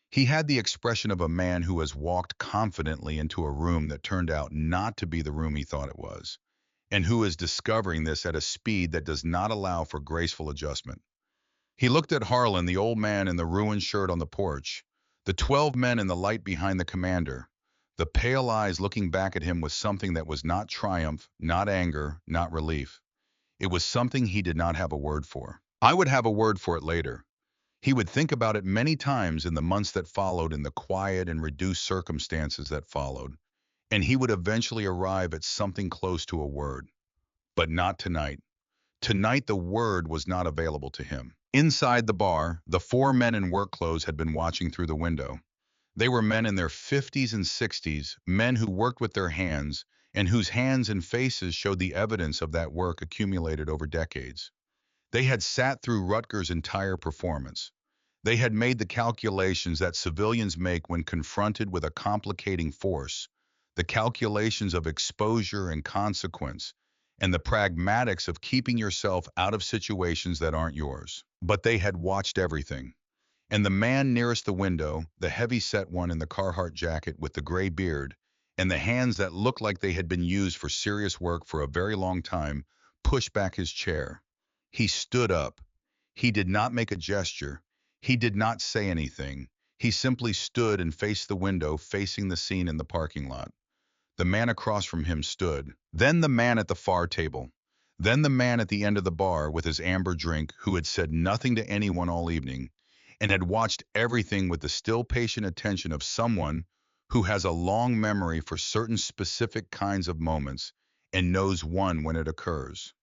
He had the expression of a man who has walked confidently into a room that turned out not to be the room he thought it was, and who is discovering this at a speed that does not allow for graceful adjustment. He looked at Harlan, the old man in the ruined shirt on the porch, the 12 men in the light behind the commander, the pale eyes looking back at him with something that was not triumph, not anger, not relief. It was something he did not have a word for. I would have a word for it later. He would think about it many times in the months that followed, in the quiet and reduced circumstances that followed, and he would eventually arrive at something close to a word. But not tonight. Tonight the word was not available to him. Inside the bar, the 4 men in work clothes had been watching through the window. They were men in their 50s and 60s, men who worked with their hands, and whose hands and faces showed the evidence of that work accumulated over decades. They had sat through Rutger's entire performance. They had made the calculations that civilians make when confronted with a complicating force, the calculations of exposure and consequence, and the pragmatics of keeping yourself out of situations that aren't yours. But they had watched everything. And the man nearest the window, the heavy-set one in the Carhartt jacket with the gray beard, and the hands that looked like they had been used for serious work for a very long time, pushed back his chair. He stood up. He did not make a gesture. He did not say anything. He simply stood and faced the window, facing the scene in the parking lot. The man across from him stood. Then the man at the far table. Then the man at the end of the bar with his amber drink who had said nothing to anyone all evening and had watched everything with the still patient attention of someone who has a long memory for certain specific kinds of moments and knows one when it occurs.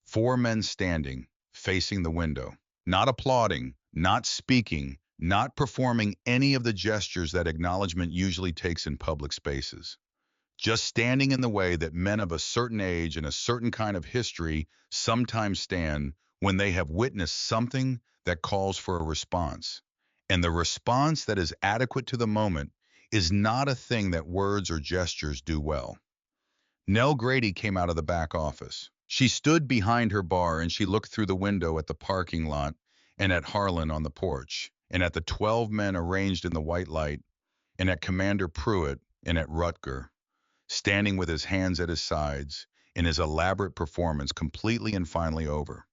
Four men standing, facing the window, not applauding, not speaking, not performing any of the gestures that acknowledgement usually takes in public spaces. Just standing in the way that men of a certain age and a certain kind of history sometimes stand when they have witnessed something that calls for a response. And the response that is adequate to the moment is not a thing that words or gestures do well. Nell Grady came out of the back office. She stood behind her bar and she looked through the window at the parking lot and at Harlan on the porch and at the 12 men arranged in the white light and at Commander Pruitt and at Rutger, standing with his hands at his sides in his elaborate performance completely and finally over.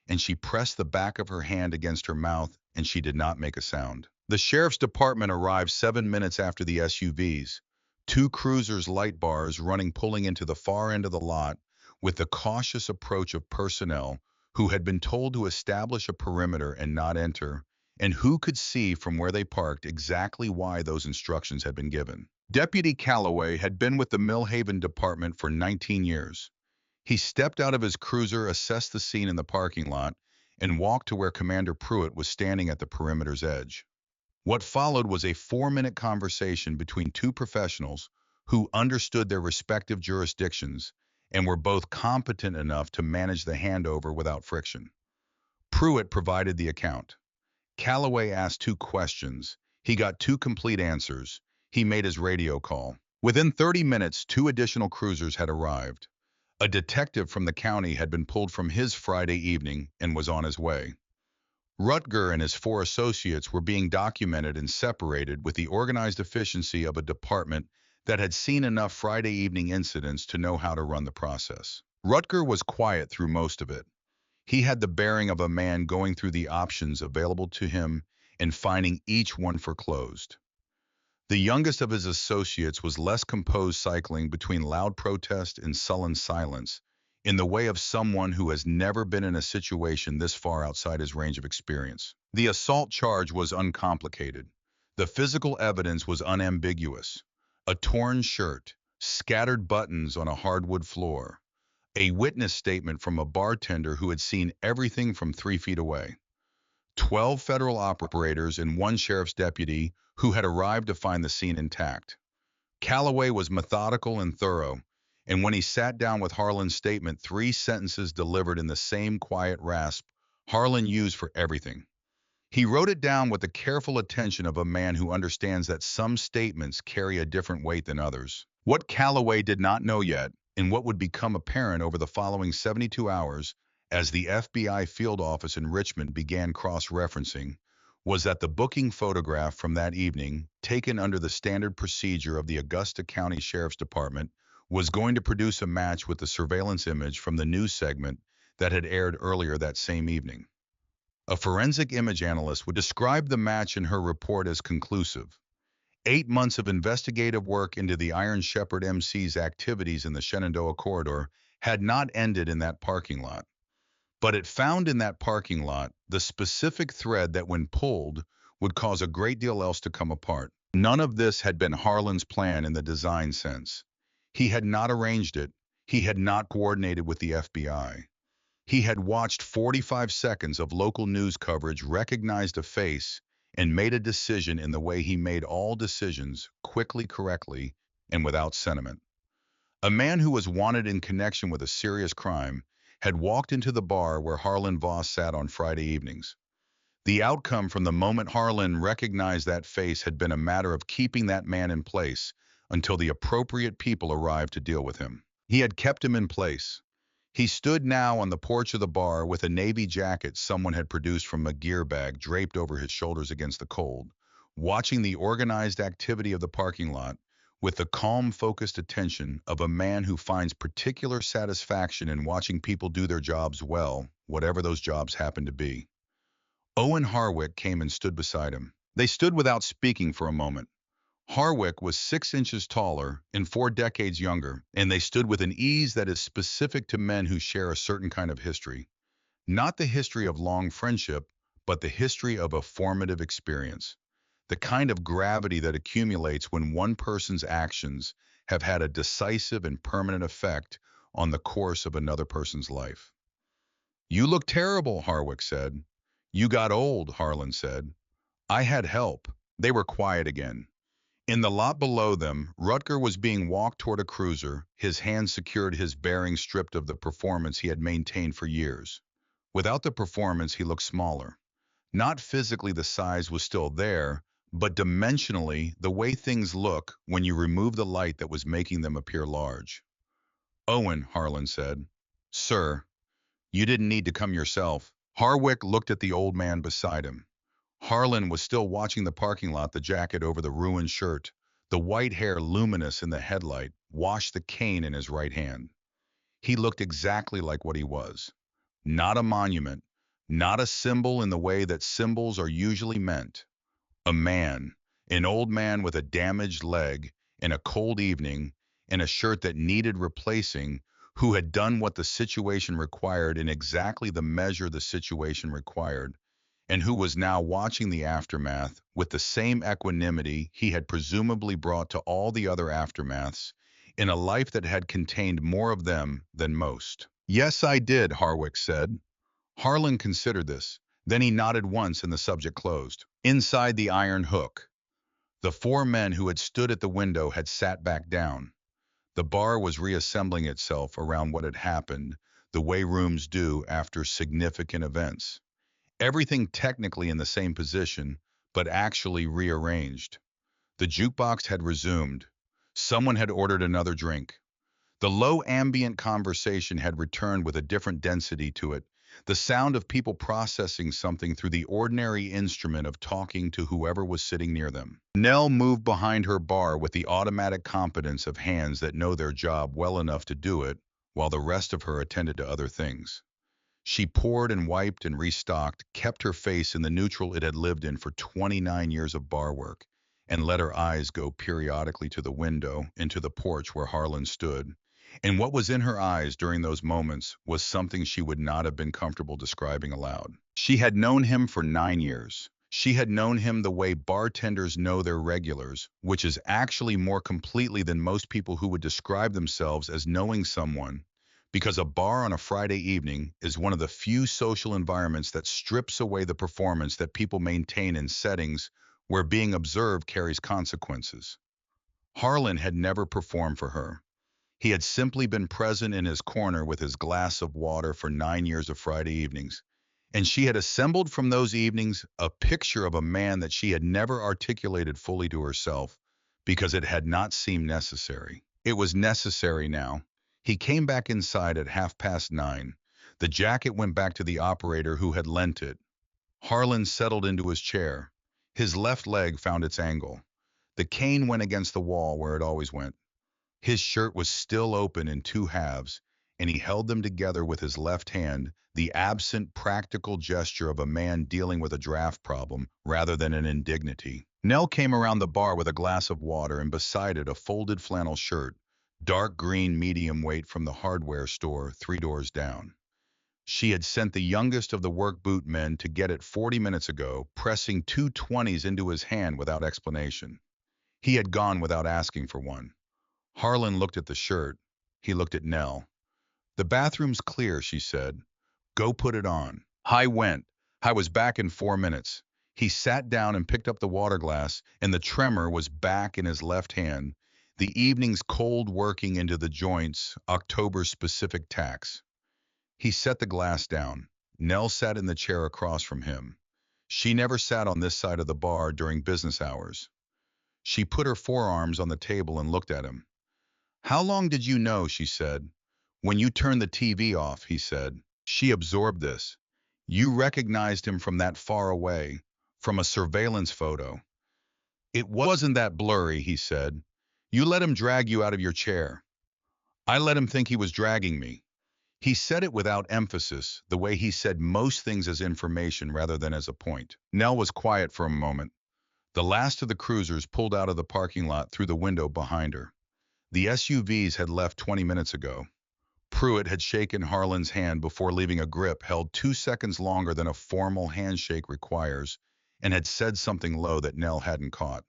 And she pressed the back of her hand against her mouth and she did not make a sound. The sheriff's department arrived 7 minutes after the SUVs, two cruisers light bars running pulling into the far end of the lot with the cautious approach of personnel who had been told to establish a perimeter and not enter, and who could see from where they parked exactly why those instructions had been given. Deputy Calloway had been with the Millhaven Department for 19 years. He stepped out of his cruiser, assessed the scene in the parking lot, and walked to where Commander Pruitt was standing at the perimeter's edge. What followed was a 4-minute conversation between two professionals who understood their respective jurisdictions and were both competent enough to manage the handover without friction. Pruitt provided the account. Calloway asked two questions. He got two complete answers. He made his radio call. Within 30 minutes, two additional cruisers had arrived. A detective from the county had been pulled from his Friday evening and was on his way. Rutger and his four associates were being documented and separated with the organized efficiency of a department that had seen enough Friday evening incidents to know how to run the process. Rutger was quiet through most of it. He had the bearing of a man going through the options available to him and finding each one foreclosed. The youngest of his associates was less composed, cycling between loud protest and sullen silence, in the way of someone who has never been in a situation this far outside his range of experience. The assault charge was uncomplicated. The physical evidence was unambiguous. A torn shirt, scattered buttons on a hardwood floor, a witness statement from a bartender who had seen everything from 3 feet away. 12 federal operators and one sheriff's deputy who had arrived to find the scene intact. Calloway was methodical and thorough, and when he sat down with Harlan's statement, 3 sentences delivered in the same quiet rasp Harlan used for everything. He wrote it down with the careful attention of a man who understands that some statements carry a different weight than others. What Calloway did not know yet, and what would become apparent over the following 72 hours as the FBI field office in Richmond began cross-referencing, was that the booking photograph from that evening, taken under the standard procedure of the Augusta County Sheriff's Department, was going to produce a match with the surveillance image from the news segment that had aired earlier that same evening. A forensic image analyst would describe the match in her report as conclusive. 8 months of investigative work into the Iron Shepherd MC's activities in the Shenandoah corridor had not ended in that parking lot. But it found in that parking lot the specific thread that, when pulled, would cause a great deal else to come apart. None of this had been Harlan's plan in the design sense. He had not arranged it. He had not coordinated with the FBI. He had watched 45 seconds of local news coverage, recognized a face, and made a decision in the way he made all decisions, quickly, correctly, and without sentiment. A man who was wanted in connection with a serious crime had walked into the bar where Harlan Voss sat on Friday evenings. The outcome from the moment Harlan recognized that face had been a matter of keeping that man in place until the appropriate people arrived to deal with him. He had kept him in place. He stood now on the porch of the bar with a navy jacket someone had produced from a gear bag draped over his shoulders against the cold, watching the organized activity of the parking lot with the calm, focused attention of a man who finds particular satisfaction in watching people do their jobs well, whatever those jobs happen to be. Owen Harwick came and stood beside him. They stood without speaking for a moment. Harwick was 6 inches taller and 4 decades younger, and they stood with an ease that is specific to men who share a certain kind of history. Not the history of long friendship, but the history of a formative experience. The kind of gravity that accumulates when one person's actions have had a decisive and permanent effect on the course of another person's life. You look terrible, Harwick said. You got old, Harlan said. I had help. They were quiet again. In the lot below them, Rutger was being walked toward a cruiser, his hand secured, his bearing stripped of the performance he had maintained for years. Without the performance, he looked smaller. Not physically, the size was still there, but dimensionally, the way things look when you remove the light that was making them appear large. Owen, Harlan said. Sir, you didn't need to come yourself. Harwick looked at the old man beside him. Harlan was still watching the parking lot, the jacket over the ruined shirt, the white hair luminous in the headlight, washed the cane in his right hand. He looked exactly like what he was. Not a monument, not a symbol in the way that symbols are usually meant. A man, an old man with a damaged leg, in a cold evening, in a shirt that needed replacing, who had done what the situation required in exactly the measure the situation required, and who was now watching the aftermath with the same equanimity he had presumably brought to all the other aftermaths, in a life that had contained more of them than most. Yes, I did, Harwick said. Harlan considered this. Then he nodded once and the subject closed. Inside the iron hook, the four men who had stood at the window had sat back down. The bar was reassembling itself around what had happened, the way rooms do after significant events. Everything technically in the same position, but actually rearranged. The jukebox had resumed. Someone had ordered another drink. The low ambient conversation had returned with a different density to it, the sound of people processing something through the ordinary instrument of talking to whoever was sitting near them. Nell moved behind her bar with the automatic competence of hands that know their job well enough to do it, while the rest of her attended to other things. She poured and wiped and restocked, kept her face in the neutral it had lived in for 29 years of bar work, and let her eyes go periodically to the window, into the porch where Harlan stood. And what was in her eyes during those moments was something she would not have been comfortable describing aloud. She had known him for 9 years. She had known him the way bartenders know their regulars, which is actually more completely than most people who would describe themselves as knowing someone, because a bar on a Friday evening is one of the few social environments that strips away the performance that people maintain in settings where being observed carries consequences. Harlan had never performed for her. He had simply been present in his corner with his glass of water for 9 years of Friday evenings, and she had assembled from those evenings a picture of a man that she had never articulated fully to herself because it had not seemed necessary. It was necessary now. He came back inside at 9:30. The jacket went back to the operator who had lent it. Harlan settled into his chair. His left leg found its angle. The cane went against the wall where it always went. His shirt was still open in two halves, and he held them together with his left hand, the absent practical gesture of a man dealing with a draft problem rather than an indignity. Nell came around the bar with a glass of water and beside it a folded flannel shirt, dark green medium weight from the hardware store 3 doors down. She had sent the youngest of the work boot men to get it 40 minutes ago, pressing two 20s into his hand without explanation. He had gone without asking for one. Harlan looked at the shirt. He looked at Nell. The bathroom's clear, she said. Go put it on. I went. I was back in 4 minutes. He sat down and picked up the water glass, and the tremor was back in his left hand, the evening's cold working into the joints, October's specific tax. He set the glass down. Nell sat in the chair across from him. She never sat on this side of the bar during business hours. She put her forearms on the table and looked at him. How long did you know, she said. When you turned the TV off, he said. She absorbed this. You recognized him from that far away, from a surveillance photo. It wasn't that blurry, he said. You let him drag you out of your chair. I let him think he was dragging me. He said it without emphasis, the way he said most things as information rather than as a point. Nell was quiet for a moment. The last of the cruisers pulled out of the parking lot through the window behind her. The SUVs had left 20 minutes ago. Pruitt had shaken Harlan's hand before leaving a grip held 2 seconds longer than a formal handshake requires, and had said something low that Nell hadn't caught.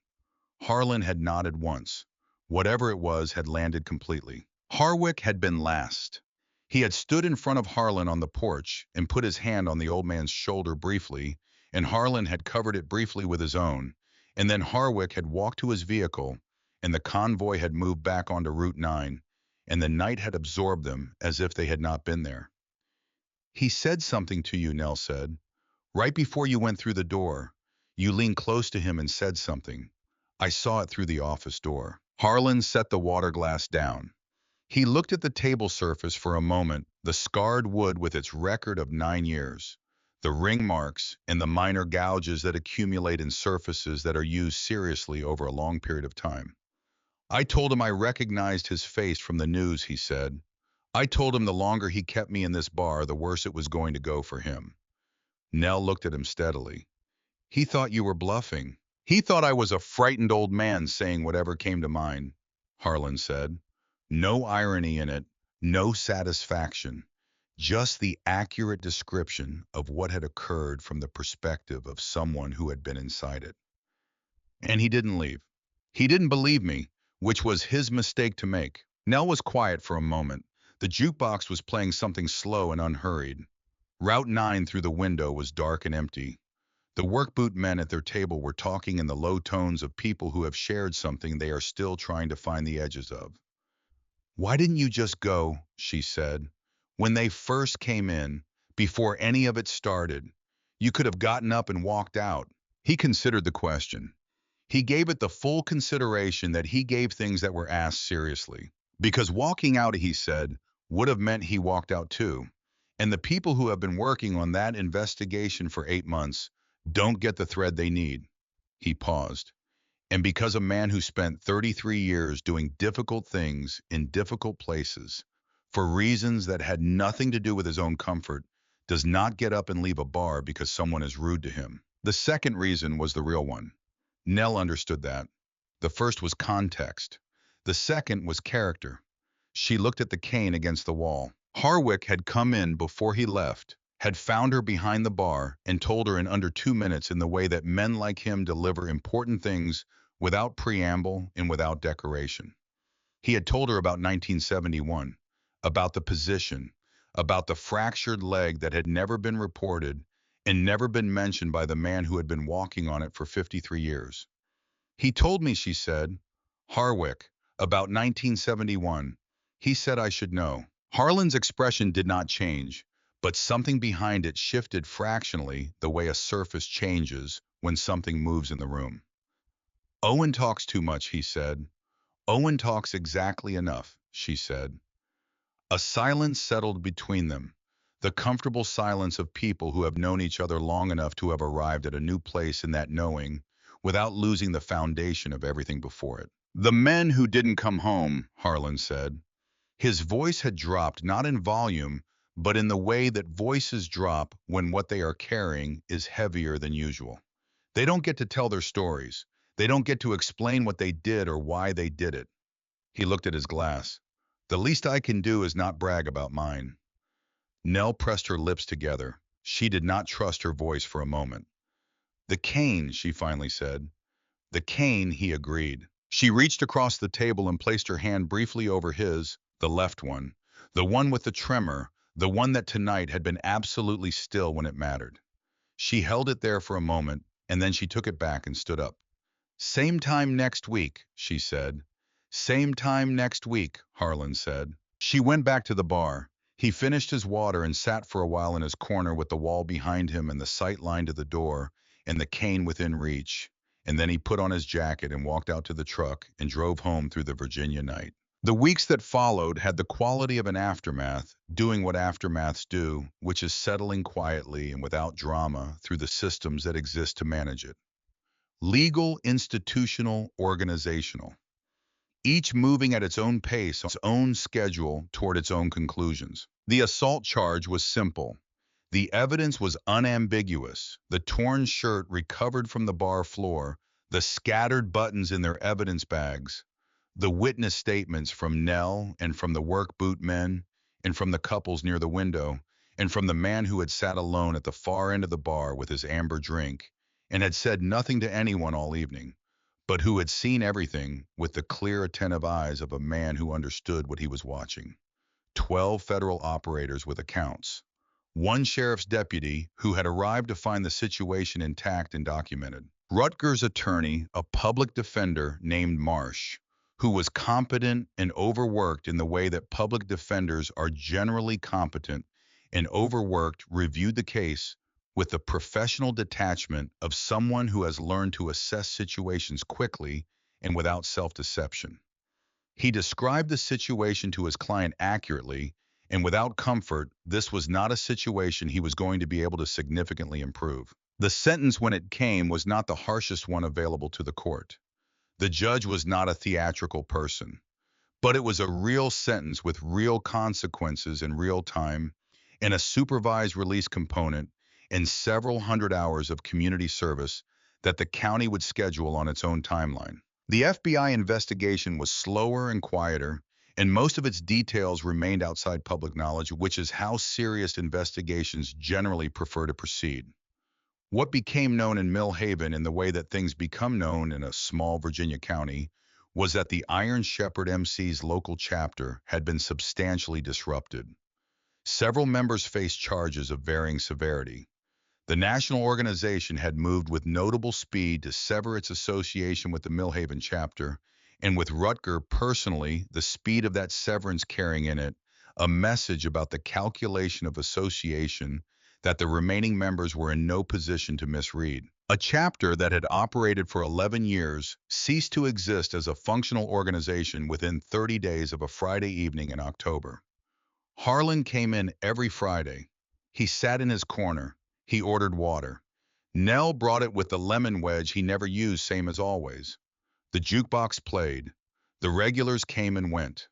Harlan had nodded once. Whatever it was had landed completely. Harwick had been last. He had stood in front of Harlan on the porch and put his hand on the old man's shoulder briefly, and Harlan had covered it briefly with his own, and then Harwick had walked to his vehicle, and the convoy had moved back onto Route 9, and the night had absorbed them as if they had not been there. He said something to you, Nell said. Right before you went through the door, you leaned close to him and said something. I saw it through the office door. Harlan set the water glass down. He looked at the table surface for a moment, the scarred wood with its record of 9 years, the ring marks and the minor gouges that accumulate in surfaces that are used seriously over a long period of time. I told him I recognized his face from the news, he said. I told him the longer he kept me in this bar, the worse it was going to go for him. Nell looked at him steadily. He thought you were bluffing. He thought I was a frightened old man saying whatever came to mind, Harlan said. No irony in it, no satisfaction, just the accurate description of what had occurred from the perspective of someone who had been inside it. And he didn't leave. He didn't believe me, which was his mistake to make. Nell was quiet for a moment. The jukebox was playing something slow and unhurried. Route 9 through the window was dark and empty. The workboot men at their table were talking in the low tones of people who have shared something they are still trying to find the edges of. Why didn't you just go, she said. When they first came in, before any of it started, you could have gotten up and walked out. He considered the question. He gave it the full consideration that he gave things that were asked seriously. Because walking out, he said, would have meant he walked out too. And the people who have been working on that investigation for 8 months don't get the thread they need. He paused. And because a man who spent 33 years doing difficult things in difficult places, for reasons that had nothing to do with his own comfort, does not get up and leave a bar because someone is rude to him. The second reason was the real one. Nell understood that. The first was context. The second was character. She looked at the cane against the wall. Harwick had come in before he left, had found her behind the bar, and told her in under 2 minutes in the way that men like him deliver important things without preamble and without decoration. He had told her about 1971, about the position, about the fractured leg that had never been reported and never been mentioned by the man who had been walking on it for 53 years. He told me, she said, Harwick, about 1971. He said I should know. Harlan's expression did not change, but something behind it shifted fractionally the way a surface changes when something moves in the room. Owen talks too much, he said. Owen talks exactly enough, she said. A silence settled between them, the comfortable silence of people who have known each other long enough to have arrived at a new place in that knowing without losing the foundation of everything before it. The men who didn't come home, Harlan said. His voice had dropped not in volume, but in the way that voices drop when what they are carrying is heavier than usual. They don't get to tell their stories. They don't get to explain what they did or why they did it. He looked at his glass. The least I can do is not brag about mine. Nell pressed her lips together. She did not trust her voice for a moment. The cane, she finally said. The cane, he agreed. She reached across the table and placed her hand briefly over his, the left one, the one with the tremor, the one that tonight had been absolutely still when it mattered. She held it there for a moment, and then she took it back and stood up. Same time next week, she said. Same time next week, Harlan said. She went back to the bar. He finished his water and sat for a while in his corner with the wall behind him and the sight line to the door and the cane within reach. And then he put on his jacket and walked out to the truck and drove home through the Virginia night. The weeks that followed had the quality of an aftermath, doing what aftermaths do, which is settling quietly and without drama through the systems that exist to manage it. Legal, institutional, organizational. Each moving at its own pace, its own schedule, toward its own conclusions. The assault charge was simple. The evidence was unambiguous. The torn shirt recovered from the bar floor, The scattered buttons in their evidence bags, the witness statements from Nell and from the work boot men and from the couples near the window and from the man who had sat alone at the far end of the bar with his amber drink and had said nothing to anyone all evening, but who had seen everything with the clear, attentive eyes of a man who understood what he was watching. 12 federal operators with accounts. One sheriff's deputy who had arrived to find the situation intact and documented. Rutgers attorney, a public defender named Marsh, who was competent and overworked in the way that public defenders are generally competent and overworked, reviewed the case with the professional detachment of someone who has learned to assess situations quickly and without self-deception. He described the situation to his client accurately, and without comfort, this was not a situation he was going to be able to significantly improve. The sentence when it came was not the harshest one available to the court. The judge was not a theatrical person, but it was a real sentence with real consequences in real time, and a supervised release component, and several hundred hours of community service that the county would schedule on its own timeline. The FBI investigation was slower and quieter, and most of its details remained outside public knowledge, which is how serious investigations generally prefer to proceed. What became known in Mill Haven in the way that things become known in a small Virginia county was that the Iron Shepherd MC's local chapter had been substantially disrupted. Several members faced charges of varying severity. The national organization had moved with notable speed to sever its association with the Millhaven chapter, and with Rutger personally, the speed of that severance carrying in it a message about the calculation of association that the remaining members were in no position to misread. A chapter that had operated for 11 years ceased to exist as a functional organization within 30 days of a Friday evening in October. Harlan came in every Friday. He sat in his corner. He ordered water. Nell brought it with the lemon wedge he never used, same as always. The jukebox played. The regulars came and went.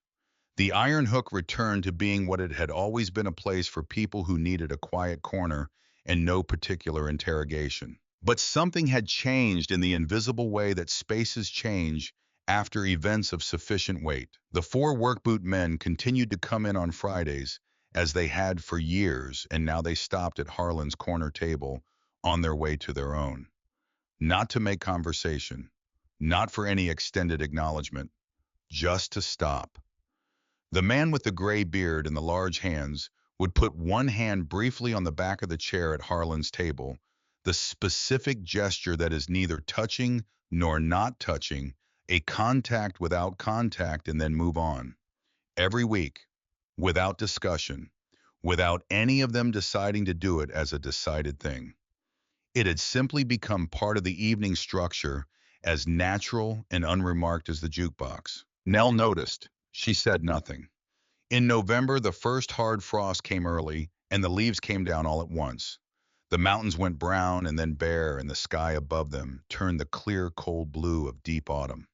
The Iron Hook returned to being what it had always been, a place for people who needed a quiet corner and no particular interrogation. But something had changed in the invisible way that spaces change after events of sufficient weight. The four workboot men continued to come in on Fridays, as they had for years, and now they stopped at Harlan's corner table on their way to their own. Not to make conversation, not for any extended acknowledgement, just to stop. The man with the gray beard and the large hands would put one hand briefly on the back of the chair at Harlan's table, the specific gesture that is neither touching nor not touching, a contact without contact, and then move on. Every week, without discussion, without any of them deciding to do it as a decided thing. It had simply become part of the evening structure, as natural and unremarked as the jukebox. Nell noticed. She said nothing. In November, the first hard frost came early, and the leaves came down all at once. The mountains went brown and then bare, and the sky above them turned the clear, cold blue of deep autumn.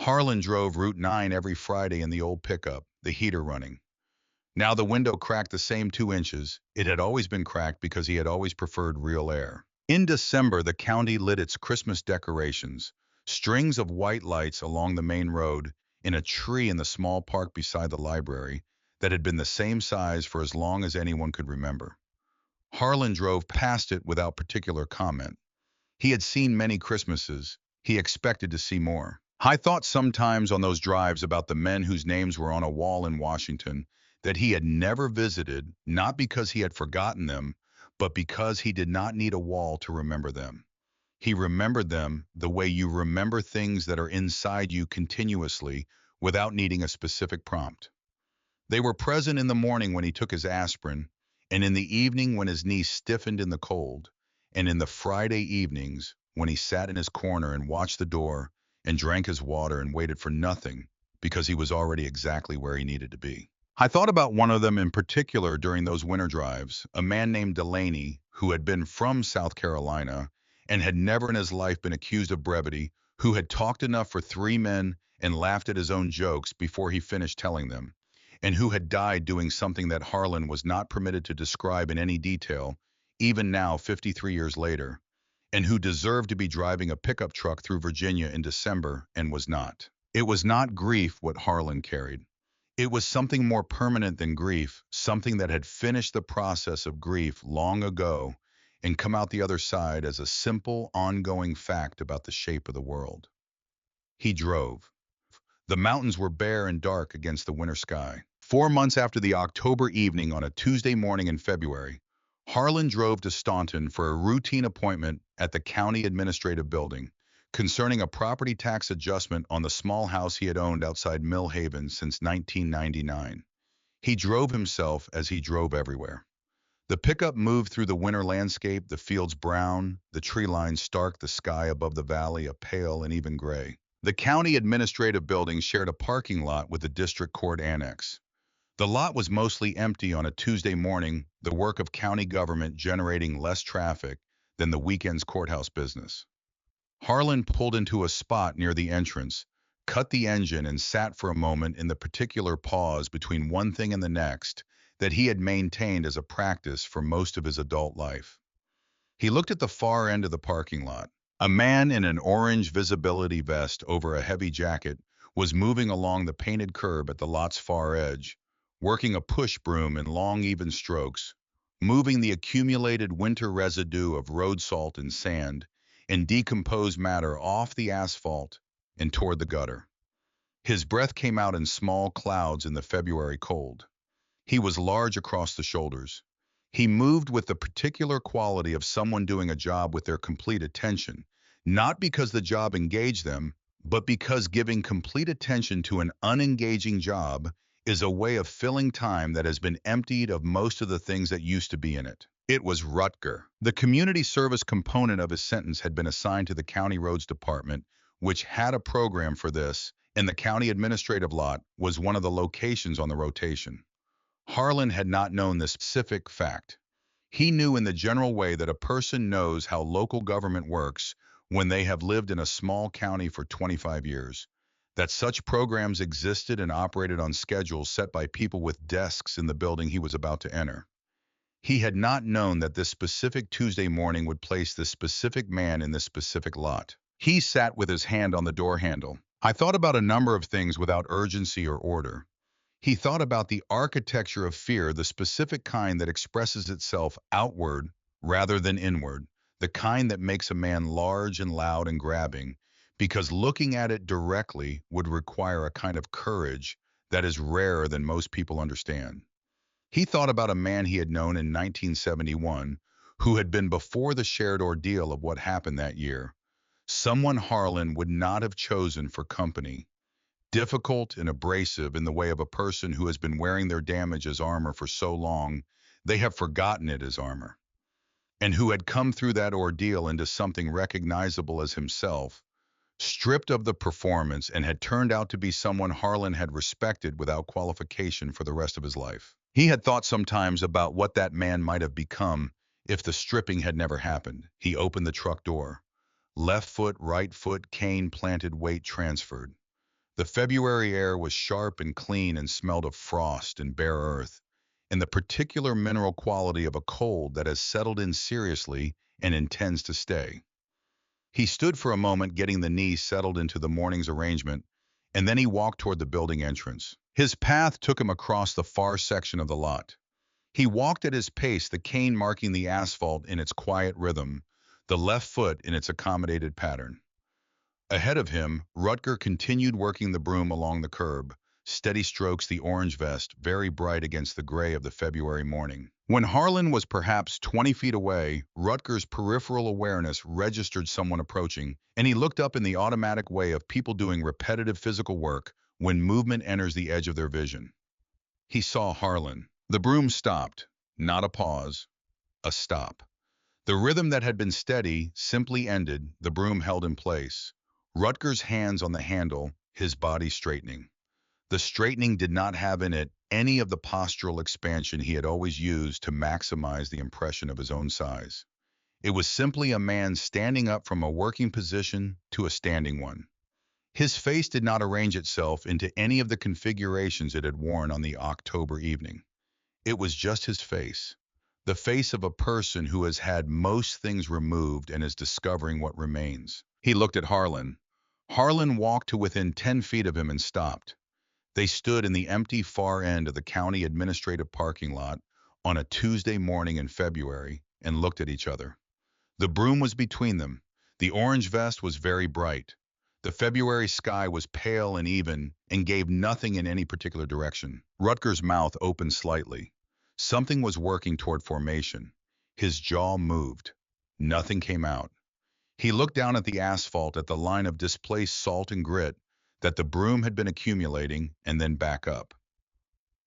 Harlan drove Route 9 every Friday in the old pickup, the heater running. Now the window cracked the same 2 inches. It had always been cracked because he had always preferred real air. In December, the county lit its Christmas decorations, strings of white lights along the main road, in a tree in the small park beside the library that had been the same size for as long as anyone could remember. Harlan drove past it without particular comment. He had seen many Christmases. He expected to see more. I thought sometimes on those drives about the men whose names were on a wall in Washington that he had never visited, not because he had forgotten them, but because he did not need a wall to remember them. He remembered them the way you remember things that are inside you continuously without needing a specific prompt. They were present in the morning when he took his aspirin, and in the evening when his knee stiffened in the cold, and in the Friday evenings when he sat in his corner and watched the door and drank his water and waited for nothing because he was already exactly where he needed to be. I thought about one of them in particular during those winter drives, a man named Delaney, who had been from South Carolina and had never in his life been accused of brevity, who had talked enough for 3 men and laughed at his own jokes before he finished telling them, and who had died doing something that Harlan was not permitted to describe in any detail, even now 53 years later. and who deserved to be driving a pickup truck through Virginia in December and was not. It was not grief what Harlan carried. It was something more permanent than grief, something that had finished the process of grief long ago and come out the other side as a simple, ongoing fact about the shape of the world. He drove. The mountains were bare and dark against the winter sky. 4 months after the October evening on a Tuesday morning in February, Harlan drove to Staunton for a routine appointment at the county administrative building concerning a property tax adjustment on the small house he had owned outside Mill Haven since 1999. He drove himself as he drove everywhere. The pickup moved through the winter landscape, the fields brown, the tree lines stark, the sky above the valley a pale and even gray. The county administrative building shared a parking lot with the district court annex. The lot was mostly empty on a Tuesday morning, the work of county government generating less traffic than the weekend's courthouse business. Harlan pulled into a spot near the entrance, cut the engine, and sat for a moment in the particular pause between one thing and the next that he had maintained as a practice for most of his adult life. He looked at the far end of the parking lot. A man in an orange visibility vest over a heavy jacket was moving along the painted curb at the lot's far edge, working a push broom in long, even strokes, moving the accumulated winter residue of road salt and sand and decomposed matter off the asphalt and toward the gutter. His breath came out in small clouds in the February cold. He was large across the shoulders. He moved with the particular quality of someone doing a job with their complete attention, not because the job engaged them, but because giving complete attention to an unengaging job is a way of filling time that has been emptied of most of the things that used to be in it. It was Rutger. The community service component of his sentence had been assigned to the county roads department, which had a program for this, and the county administrative lot was one of the locations on the rotation. Harlan had not known this specific fact. He knew in the general way that a person knows how local government works when they have lived in a small county for 25 years, that such programs existed and operated on schedules set by people with desks in the building he was about to enter. He had not known that this specific Tuesday morning would place this specific man in this specific lot. He sat with his hand on the door handle. I thought about a number of things without urgency or order. He thought about the architecture of fear, the specific kind that expresses itself outward rather than inward, the kind that makes a man large and loud and grabbing, because looking at it directly would require a kind of courage that is rarer than most people understand. He thought about a man he had known in 1971 who had been before the shared ordeal of what happened that year, someone Harlan would not have chosen for company, difficult and abrasive in the way of a person who has been wearing their damage as armor for so long they have forgotten it as armor, and who had come through that ordeal into something recognizable as himself, stripped of the performance, and had turned out to be someone Harlan had respected without qualification for the rest of his life. He had thought sometimes about what that man might have become if the stripping had never happened. He opened the truck door. Left foot, right foot, cane planted, weight transferred. The February air was sharp and clean and smelled of frost and bare earth, and the particular mineral quality of a cold that has settled in seriously and intends to stay. He stood for a moment getting the knees settled into the morning's arrangement, and then he walked toward the building entrance. His path took him across the far section of the lot. He walked at his pace, the cane marking the asphalt in its quiet rhythm, the left foot in its accommodated pattern. Ahead of him, Rutger continued working the broom along the curb, steady strokes, the orange vest, very bright against the gray of the February morning. When Harlan was perhaps 20 feet away, Rutger's peripheral awareness registered someone approaching, and he looked up in the automatic way of people doing repetitive physical work when movement enters the edge of their vision. He saw Harlan. The broom stopped, not a pause, a stop. The rhythm that had been steady simply ended, the broom held in place. Rutger's hands on the handle, his body straightening. The straightening did not have in it any of the postural expansion he had always used to maximize the impression of his own size. It was simply a man standing up from a working position to a standing one. His face did not arrange itself into any of the configurations it had worn on the October evening. It was just his face. the face of a person who has had most things removed and is discovering what remains. He looked at Harlan. Harlan walked to within 10 feet of him and stopped. They stood in the empty far end of the county administrative parking lot on a Tuesday morning in February and looked at each other. The broom was between them. The orange vest was very bright. The February sky was pale and even and gave nothing in any particular direction. Rutger's mouth opened slightly. Something was working toward formation. His jaw moved. Nothing came out. He looked down at the asphalt at the line of displaced salt and grit that the broom had been accumulating and then back up.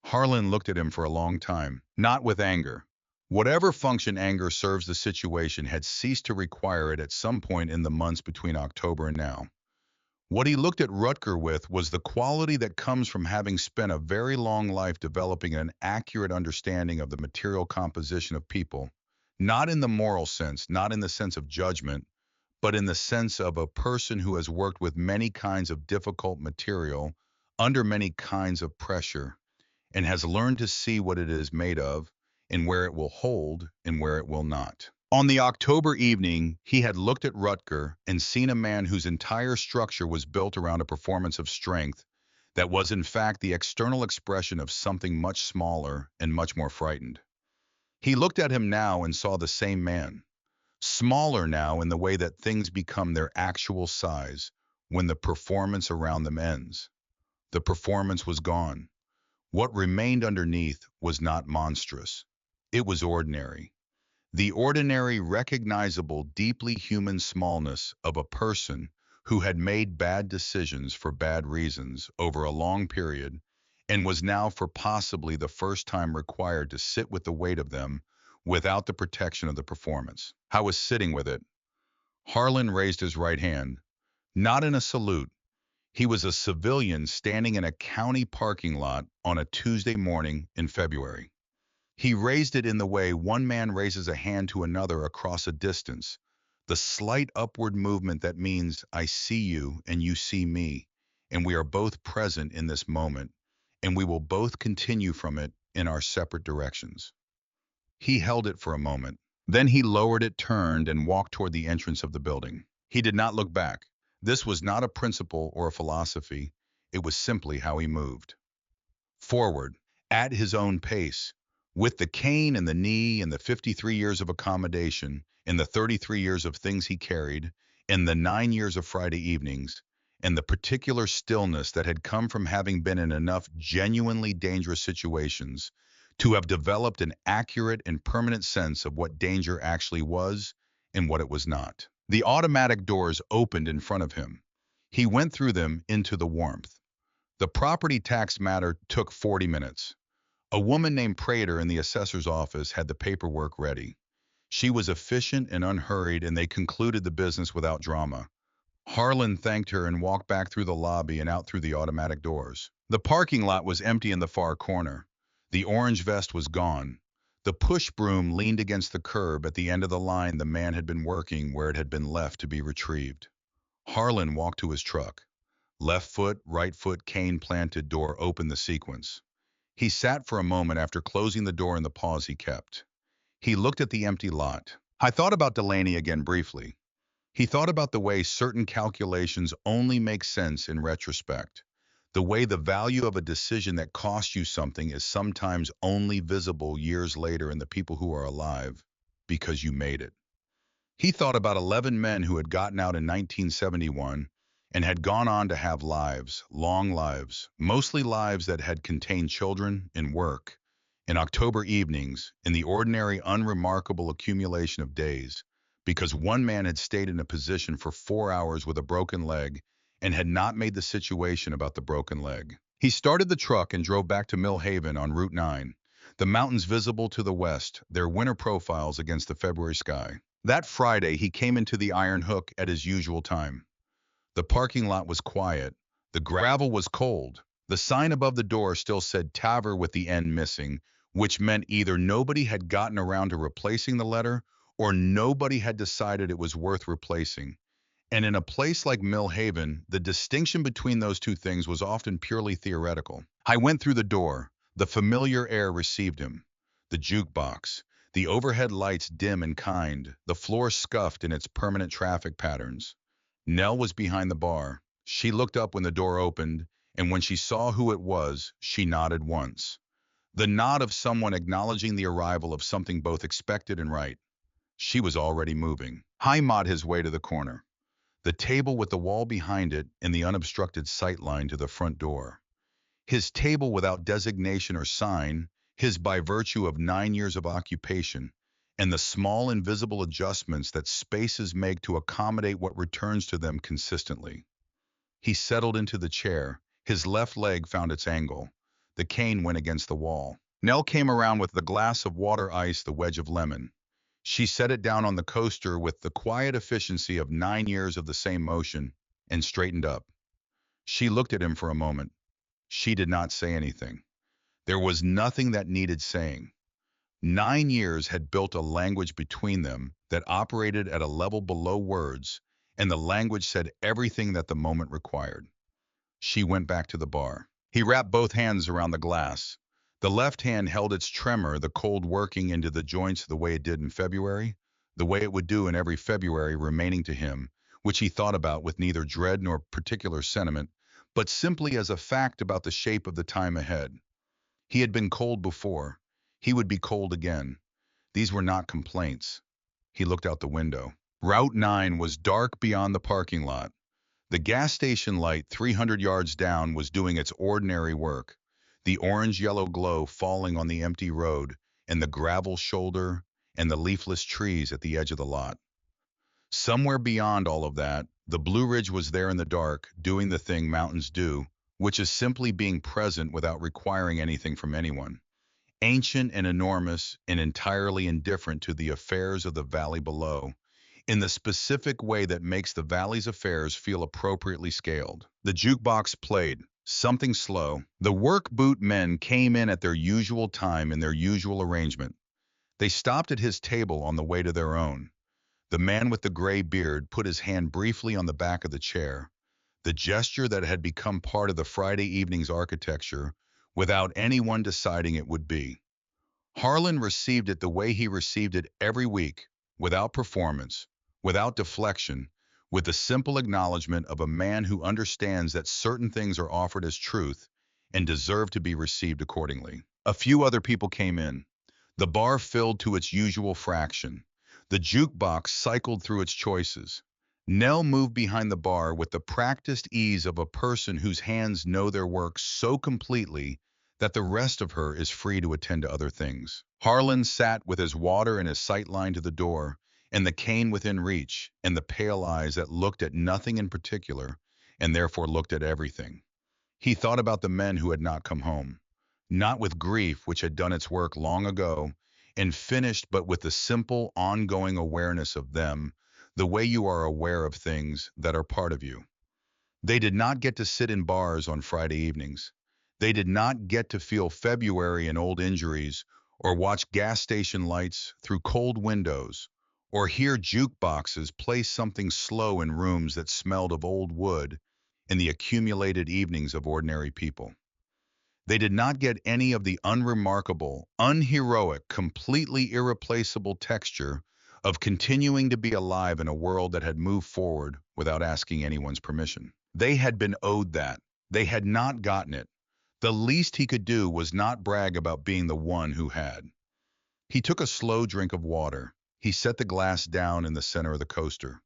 Harlan looked at him for a long time, not with anger. Whatever function anger serves the situation had ceased to require it at some point in the months between October and now. What he looked at Rutger with was the quality that comes from having spent a very long life developing an accurate understanding of the material composition of people, not in the moral sense, not in the sense of judgment, but in the sense of a person who has worked with many kinds of difficult material under many kinds of pressure and has learned to see what it is made of and where it will hold and where it will not. On the October evening, he had looked at Rutger and seen a man whose entire structure was built around a performance of strength that was in fact the external expression of something much smaller and much more frightened. He looked at him now and saw the same man, smaller now in the way that things become their actual size when the performance around them ends. The performance was gone. What remained underneath was not monstrous. It was ordinary. The ordinary, recognizable, deeply human smallness of a person who had made bad decisions for bad reasons over a long period and was now for possibly the first time required to sit with the weight of them without the protection of the performance. I was sitting with it. Harlan raised his right hand, not in a salute. He was a civilian standing in a county parking lot on a Tuesday morning in February. He raised it in the way one man raises a hand to another across a distance, the slight upward movement that means I see you and you see me, and we are both present in this moment, and we will both continue from it in our separate directions. He held it for a moment. Then he lowered it, turned, and walked toward the entrance of the building. He did not look back. This was not a principle or a philosophy. It was simply how he moved. Forward, at his own pace, with the cane and the knee and the 53 years of accommodation and the 33 years of things he carried and the 9 years of Friday evenings and the particular stillness that had come from having been in enough genuinely dangerous situations to have developed an accurate and permanent sense of what danger actually was and what it was not. The automatic doors opened in front of him. He went through them into the warmth. The property tax matter took 40 minutes. A woman named Prater in the assessor's office had the paperwork ready. She was efficient and unhurried, and they concluded the business without drama. Harlan thanked her and walked back through the lobby and out through the automatic doors. The parking lot was empty in the far corner. The orange vest was gone. The push broom leaned against the curb at the end of the line the man had been working where it had been left to be retrieved. Harlan walked to his truck. Left foot, right foot, cane planted, door opened the sequence. He sat for a moment after closing the door in the pause he kept. He looked at the empty lot. I thought about Delaney again briefly. He thought about the way certain calculations only make sense in retrospect. The way the value of a decision that cost you something is sometimes only visible years later in the people who are alive because you made it. He thought about 11 men who had gotten out in 1971 and had gone on to have lives, long lives, mostly lives that had contained children and work, in October evenings, in the ordinary, unremarkable accumulation of days, because one man had stayed in a position for 4 hours with a broken leg and had not made the situation about the broken leg. He started the truck and drove back to Mill Haven on Route 9, the mountains visible to the west, their winter profiles against the February sky. That Friday, he came into the Iron Hook at his usual time. The parking lot was quiet. The gravel was cold. The sign above the door still said Taver with the N missing, which meant either nobody had gotten around to replacing the letter or nobody had decided it was worth replacing. And in a place like Mill Haven, the distinction between those two things was often purely theoretical. I went through the door. The familiar air received him. The jukebox, The overhead lights dim and kind, the floor scuffed in its permanent traffic patterns. Nell was behind the bar. She looked up when the door opened, and when she saw who it was, she nodded once. The nod of someone acknowledging the arrival of something both expected and right. She was already moving. Hy mowed his way to the corner, the table with the wall behind it and the unobstructed sight line to the front door. His table without designation or sign, his by virtue of 9 years of occupation, and the small invisible adjustments that spaces make to accommodate what returns to them consistently. He settled into the chair. His left leg found its angle. The cane went against the wall. Nell came around with the glass of water ice, the wedge of lemon. She set it down on the coaster with the quiet efficiency of 9 years of the same motion and straightened up. She looked at him for a moment. She did not say anything. There was nothing that needed saying. 9 years had built a language between them that operated at a level below words, and the language said everything that the moment required. She went back to the bar. He wrapped both hands around the glass. The left hand held its tremor, the cold working into the joints the way it did in February, the way it would do in every February remaining to him, which he thought about with neither dread nor particular sentiment, but simply as a fact about the shape of the time ahead. He had been cold before. He would be cold again. These were not complaints. He looked out the window. Route 9 was dark beyond the parking lot. The gas station light 300 yards down was doing its ordinary work, the orange-yellow glow falling on the empty road and the gravel shoulder and the leafless trees at the edge of the lot. Somewhere beyond all of that, the Blue Ridge was there in the dark, doing the thing mountains do, which is simply being present without requiring anything from anyone. Ancient and enormous and entirely indifferent to the affairs of the valley below, in the specific way that makes the valley's affairs feel appropriately scaled. The jukebox played, something slow. The work boot men came in at their usual time in their usual arrangement. They stopped at his table on the way to their own. The man with the gray beard put his hand briefly on the back of the chair, the gesture that had become part of the Friday evening's architecture without anyone deciding it would be. Harlan received it the way he received it every week, without performance, without deflection, with the simple acknowledgement of a man who understands that certain things are offered as truth and deserve to be received accordingly. A few other people came in. The bar filled to its usual fraction. The jukebox cycled through its choices. Nell moved behind the bar with the practiced ease of a person whose hands know their work so completely that the rest of her is free to attend to other things. Harlan sat with his water and his sight line to the door, and the cane within reach, and the pale eyes that looked at nothing in particular, and therefore looked at everything. He thought about the men who had not come home, not with grief which had done its work long ago and finished, but with the simple, ongoing awareness of them, the way you are aware of things that are part of you. They did not get to sit in bars on Friday evenings. They did not get to feel February and old injuries, or watch gas station lights through cold windows, or hear jukeboxes play something slow in rooms that smelled of old wood in the accumulated evenings of ordinary people. They did not get any of the unremarkable, unheroic, completely irreplaceable texture of continuing to be alive in a world that had moved forward without asking anyone's permission. They had been owed that. They had not gotten it. The least he could do was not brag about being the one who had. He took a slow drink of water. He set the glass down in the center of the coaster.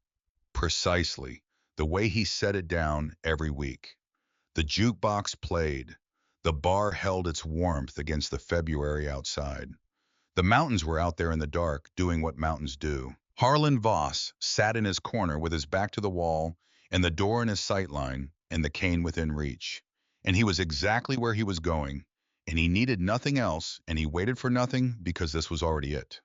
Precisely, the way he set it down every week. The jukebox played. The bar held its warmth against the February outside. The mountains were out there in the dark, doing what mountains do. Harlan Voss sat in his corner with his back to the wall and the door in his sight line and the cane within reach. And he was exactly where he was going, and he needed nothing else, and he waited for nothing because this was already it.